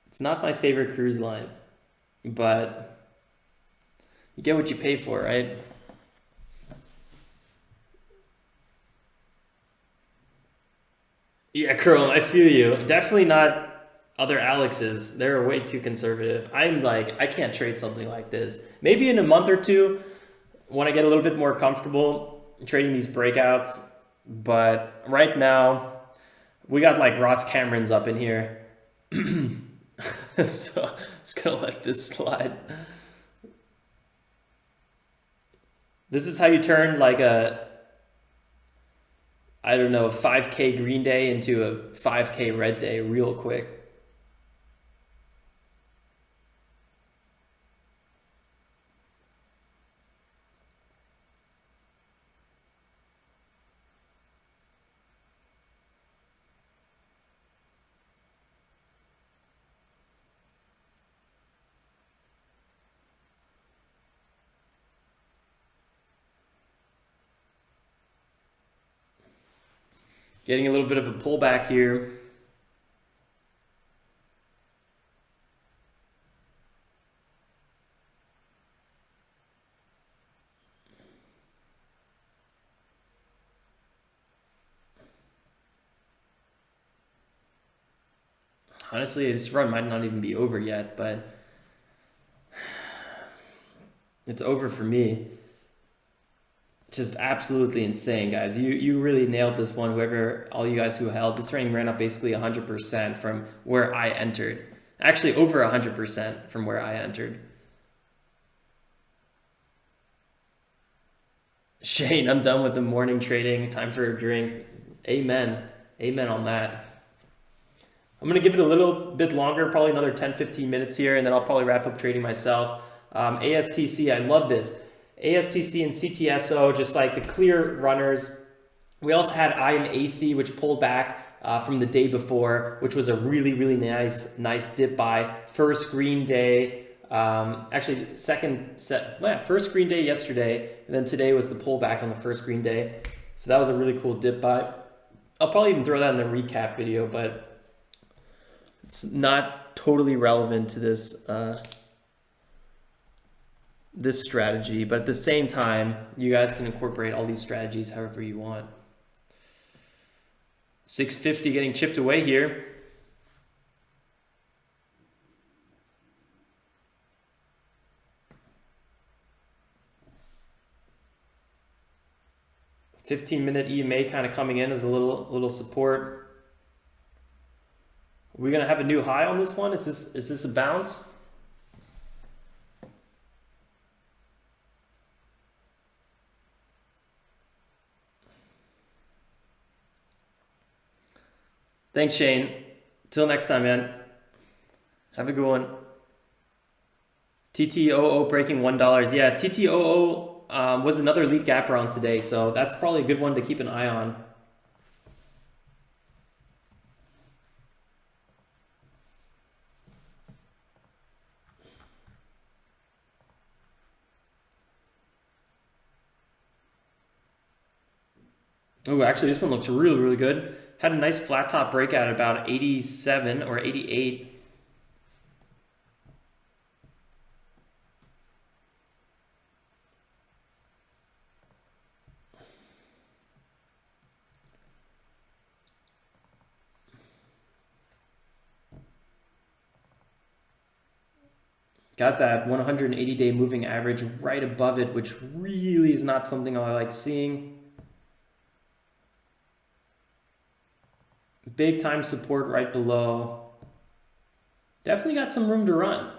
It's not my favorite cruise line, but you get what you pay for, right? Yeah, Curl, I feel you. Definitely not other Alexes. They're way too conservative. I'm like, I can't trade something like this. Maybe in a month or two, when I get a little bit more comfortable trading these breakouts. But right now, we got like Ross Cameron's up in here. So just gonna let this slide. This is how you turn like a, I don't know, 5K green day into a 5K red day real quick. Getting a little bit of a pullback here. Honestly, this run might not even be over yet, but it's over for me. Just absolutely insane, guys. You really nailed this one. Whoever, all you guys who held, this thing ran up basically 100% from where I entered. Actually, over 100% from where I entered. Shane, I'm done with the morning trading. Time for a drink. Amen. Amen on that. I'm going to give it a little bit longer, probably another 10-15 minutes here, and then I'll probably wrap up trading myself. ASTC, I love this. ASTC and CTSO, just like the clear runners. We also had IMAC, which pulled back from the day before, which was a really, really nice dip buy. First green day, actually first green day yesterday, and then today was the pullback on the first green day. So that was a really cool dip buy. I'll probably even throw that in the recap video, but it's not totally relevant to this this strategy. But at the same time, you guys can incorporate all these strategies however you want. 650 getting chipped away here. $15-minute EMA kind of coming in as a little support. Are we gonna have a new high on this one? Is this a bounce? Thanks, Shane. Till next time, man. Have a good one. TTOO breaking $1. Yeah, TTOO was another lead gap around today, so that's probably a good one to keep an eye on. Oh, actually, this one looks really, really good. Had a nice flat top breakout at about 87 or 88. Got that 180-day moving average right above it, which really is not something I like seeing. Big time support right below. Definitely got some room to run.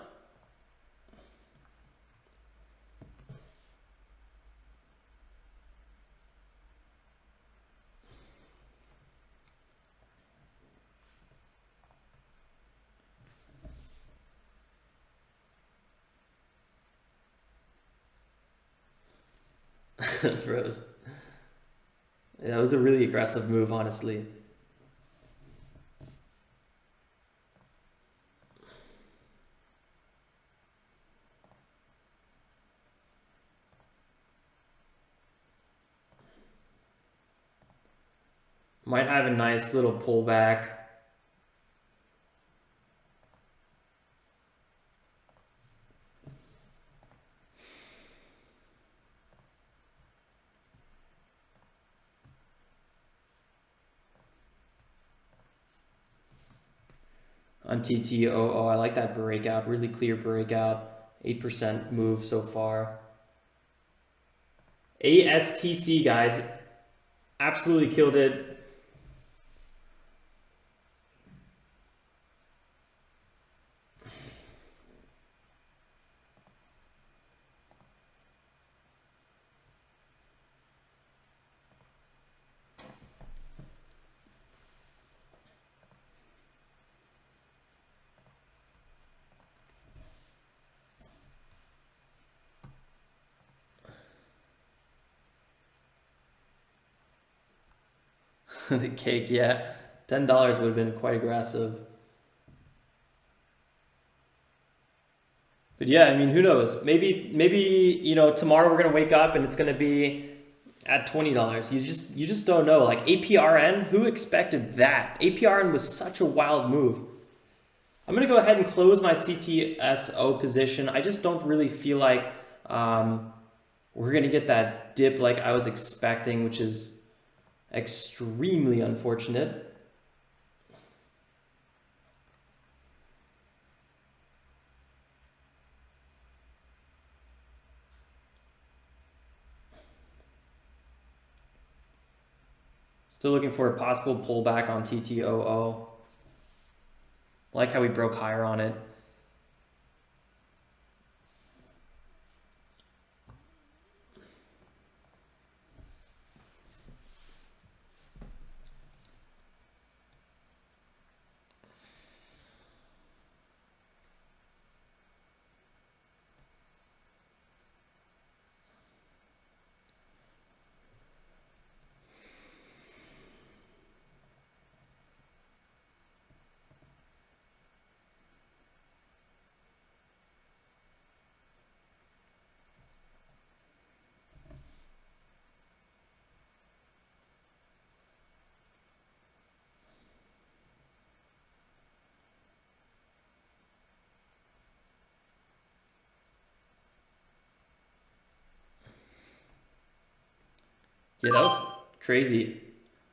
Froze. Yeah, it was a really aggressive move, honestly. Might have a nice little pullback. On TTOO, I like that breakout, really clear breakout, 8% move so far. ASTC, guys, absolutely killed it. The cake, yeah. $10 would have been quite aggressive. But yeah, I mean, who knows? Maybe you know, tomorrow we're gonna wake up and it's gonna be at $20. You just don't know. Like APRN, who expected that? APRN was such a wild move. I'm gonna go ahead and close my CTSO position. I just don't really feel like we're gonna get that dip like I was expecting, which is extremely unfortunate. Still looking for a possible pullback on TTOO. Like how we broke higher on it. Yeah, that was crazy.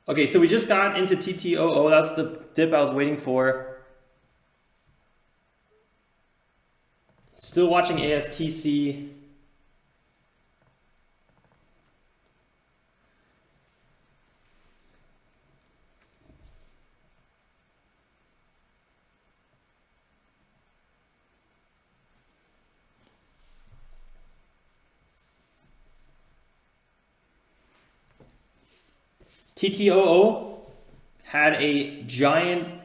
Okay, so we just got into TTOO. That's the dip I was waiting for. Still watching ASTC. TTOO had a giant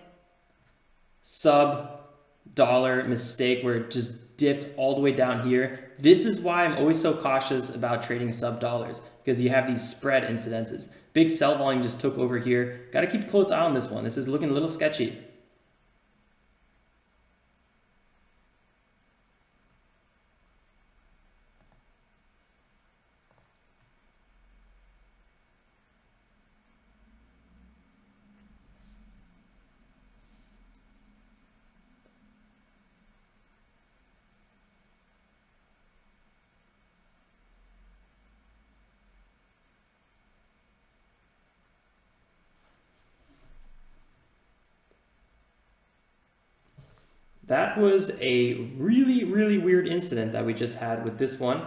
sub-dollar mistake where it just dipped all the way down here. This is why I'm always so cautious about trading sub-dollars, because you have these spread incidences. Big sell volume just took over here. Got to keep a close eye on this one. This is looking a little sketchy. That was a really, really weird incident that we just had with this one.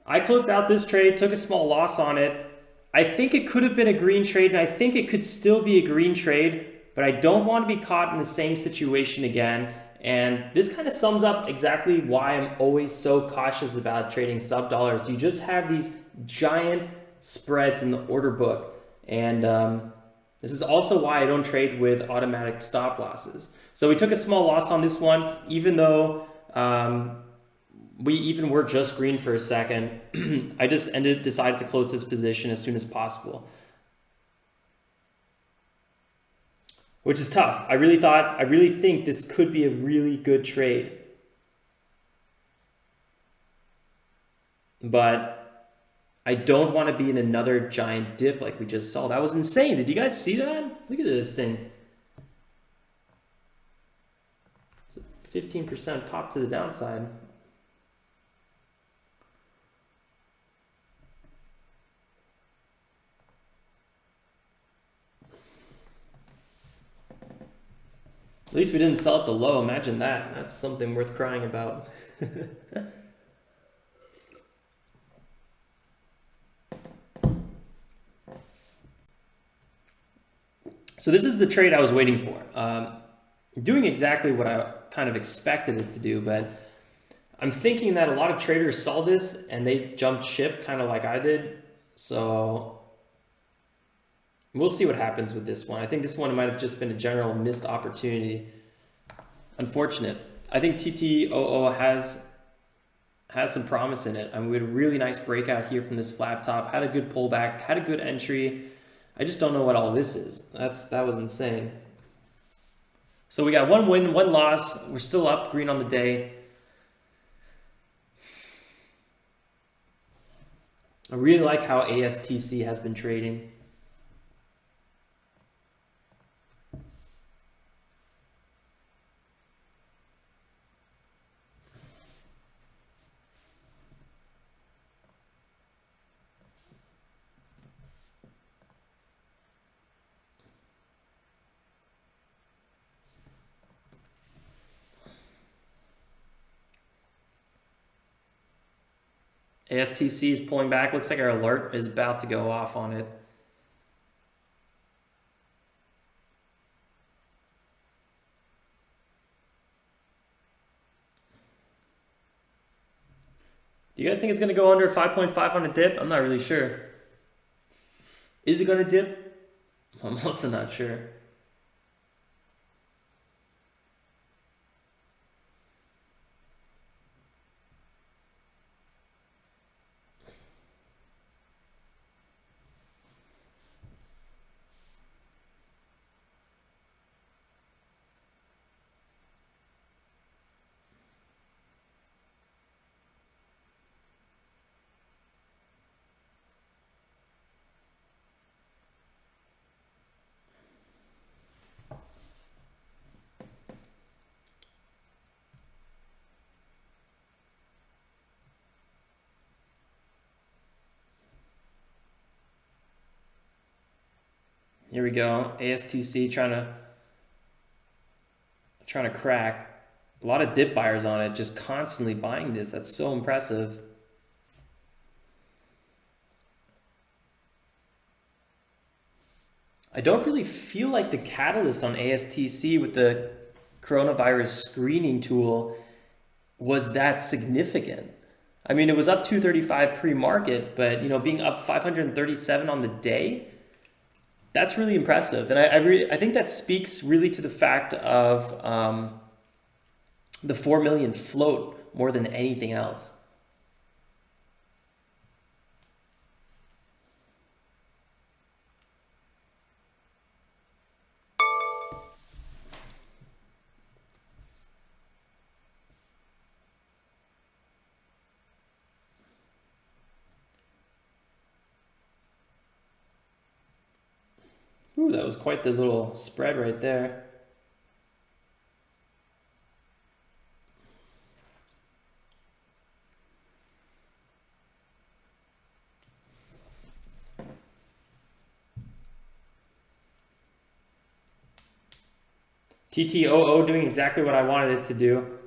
I closed out this trade, took a small loss on it. I think it could have been a green trade, and I think it could still be a green trade, but I don't want to be caught in the same situation again. And this kind of sums up exactly why I'm always so cautious about trading sub-dollars. You just have these giant spreads in the order book. And this is also why I don't trade with automatic stop losses. So we took a small loss on this one, even though we even were just green for a second. I just decided to close this position as soon as possible, which is tough. I really think this could be a really good trade, but I don't want to be in another giant dip like we just saw. That was insane. Did you guys see that? Look at this thing. It's a 15% pop to the downside. At least we didn't sell at the low. Imagine that. That's something worth crying about. So this is the trade I was waiting for. Doing exactly what I kind of expected it to do, but I'm thinking that a lot of traders saw this and they jumped ship kind of like I did. So we'll see what happens with this one. I think this one might have just been a general missed opportunity. Unfortunate. I think TTOO has some promise in it. I mean, we had a really nice breakout here from this flat top, had a good pullback, had a good entry. I just don't know what all this is. That was insane. So we got one win, one loss. We're still up, green on the day. I really like how ASTC has been trading. ASTC is pulling back. Looks like our alert is about to go off on it. Do you guys think it's going to go under 5.5 on a dip? I'm not really sure. Is it going to dip? I'm also not sure. Here we go. ASTC trying to crack. A lot of dip buyers on it, just constantly buying this. That's so impressive. I don't really feel like the catalyst on ASTC with the coronavirus screening tool was that significant. I mean, it was up 235 pre-market, but you know, being up 537 on the day, that's really impressive. And I think that speaks really to the fact of the 4 million float more than anything else. Ooh, that was quite the little spread right there. TTOO doing exactly what I wanted it to do.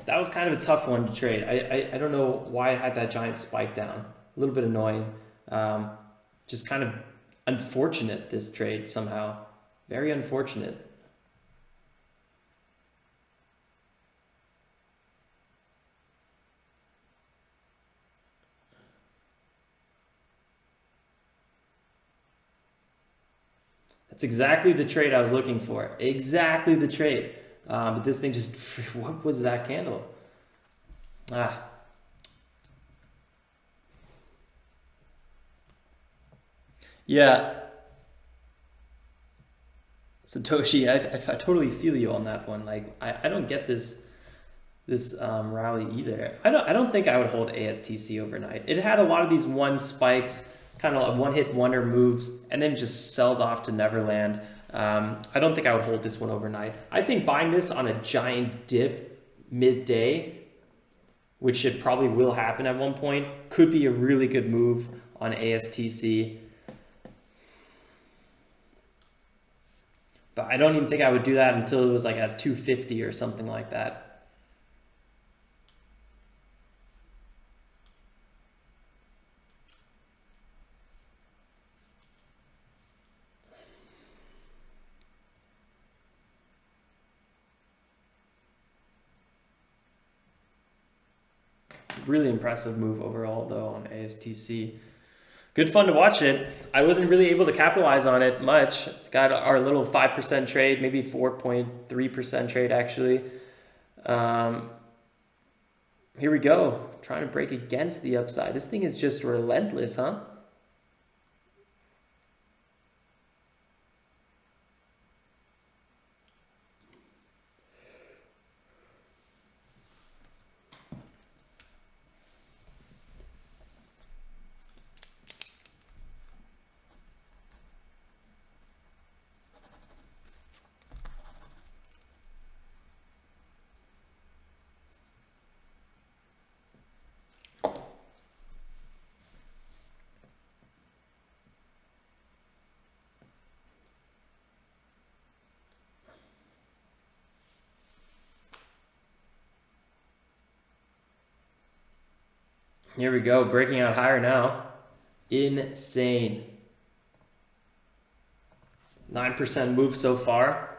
That was kind of a tough one to trade. I don't know why it had that giant spike down. A little bit annoying. Just kind of unfortunate, this trade somehow. Very unfortunate. That's exactly the trade I was looking for. Exactly the trade. But this thing just, what was that candle? Yeah. Satoshi, I totally feel you on that one. Like, I don't get this rally either. I don't think I would hold ASTC overnight. It had a lot of these one spikes, kind of one hit wonder moves, and then just sells off to Neverland. I don't think I would hold this one overnight. I think buying this on a giant dip midday, which it probably will happen at one point, could be a really good move on ASTC. But I don't even think I would do that until it was like at 250 or something like that. Really impressive move overall though on ASTC. Good fun to watch it. I wasn't really able to capitalize on it much. Got our little 5% trade, maybe 4.3% trade actually. Here we go. Trying to break against the upside. This thing is just relentless, huh? Here we go, breaking out higher now. Insane. 9% move so far.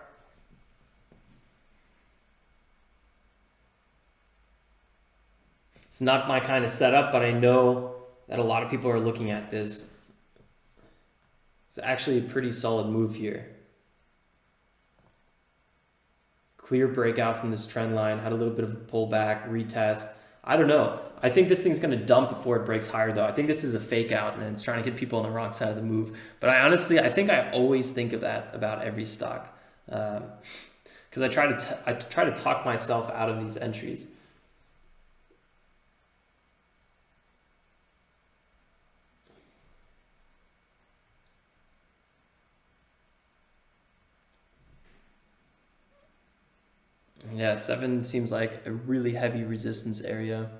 It's not my kind of setup, but I know that a lot of people are looking at this. It's actually a pretty solid move here. Clear breakout from this trend line, had a little bit of a pullback, retest. I don't know. I think this thing's going to dump before it breaks higher though. I think this is a fake out and it's trying to get people on the wrong side of the move. But I think I always think of that about every stock. Because I try to talk myself out of these entries. Yeah, 7 seems like a really heavy resistance area.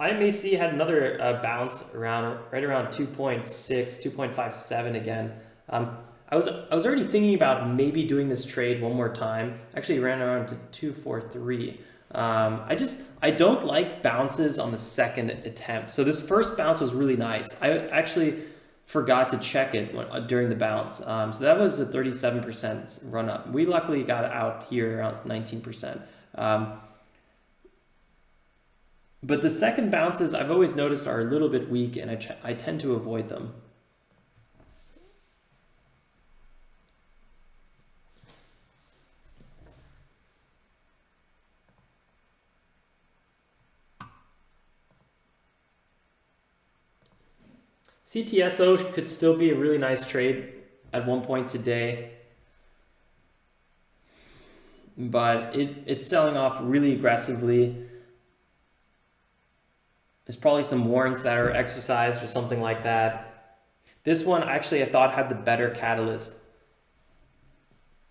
IMAC had another bounce right around 2.6, 2.57 again. I was already thinking about maybe doing this trade one more time. Actually, it ran around to 243. I don't like bounces on the second attempt. So this first bounce was really nice. I actually forgot to check it during the bounce. So that was a 37% run up. We luckily got out here around 19%. But the second bounces I've always noticed are a little bit weak, and I tend to avoid them. CTSO could still be a really nice trade at one point today, but it's selling off really aggressively. There's probably some warrants that are exercised or something like that. This one actually I thought had the better catalyst.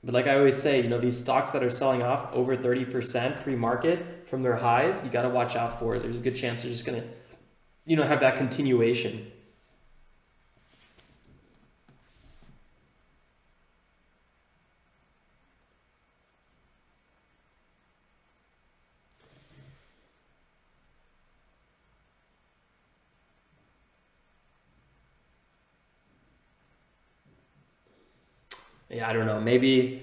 But like I always say, these stocks that are selling off over 30% pre-market from their highs, you got to watch out for it. There's a good chance they're just going to, have that continuation. Yeah, I don't know. Maybe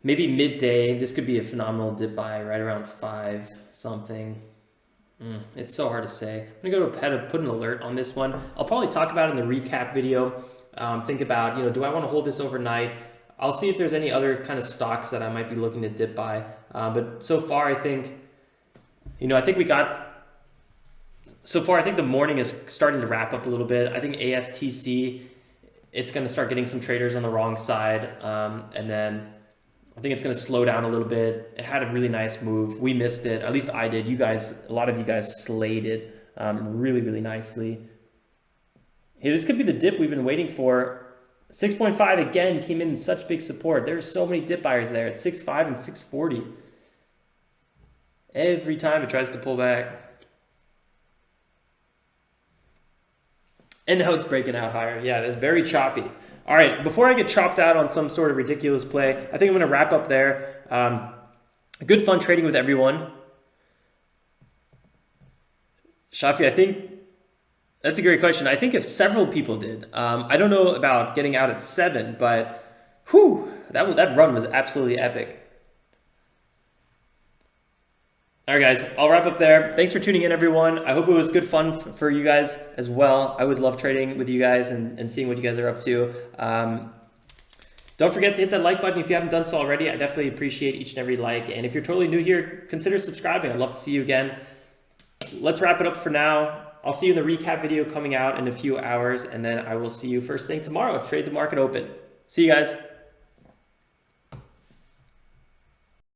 midday. This could be a phenomenal dip buy right around 5 something. It's so hard to say. I'm gonna go to put an alert on this one. I'll probably talk about it in the recap video. Think about, do I want to hold this overnight? I'll see if there's any other kind of stocks that I might be looking to dip buy. But so far, I think, so far, I think the morning is starting to wrap up a little bit. I think ASTC, it's going to start getting some traders on the wrong side. And then I think it's going to slow down a little bit. It had a really nice move. We missed it. At least I did. You guys, a lot of you guys slayed it really, really nicely. Hey, this could be the dip we've been waiting for. 6.5 again came in such big support. There's so many dip buyers there at 6.5 and 6.40. Every time it tries to pull back. And now it's breaking out higher. Yeah, it's very choppy. All right, before I get chopped out on some sort of ridiculous play, I think I'm going to wrap up there. Good fun trading with everyone. Shafi, I think that's a great question. I think if several people did, I don't know about getting out at 7, but whew, that run was absolutely epic. All right, guys, I'll wrap up there. Thanks for tuning in, everyone. I hope it was good fun for you guys as well. I always love trading with you guys and seeing what you guys are up to. Don't forget to hit that like button if you haven't done so already. I definitely appreciate each and every like. And if you're totally new here, consider subscribing. I'd love to see you again. Let's wrap it up for now. I'll see you in the recap video coming out in a few hours, and then I will see you first thing tomorrow. Trade the market open. See you guys.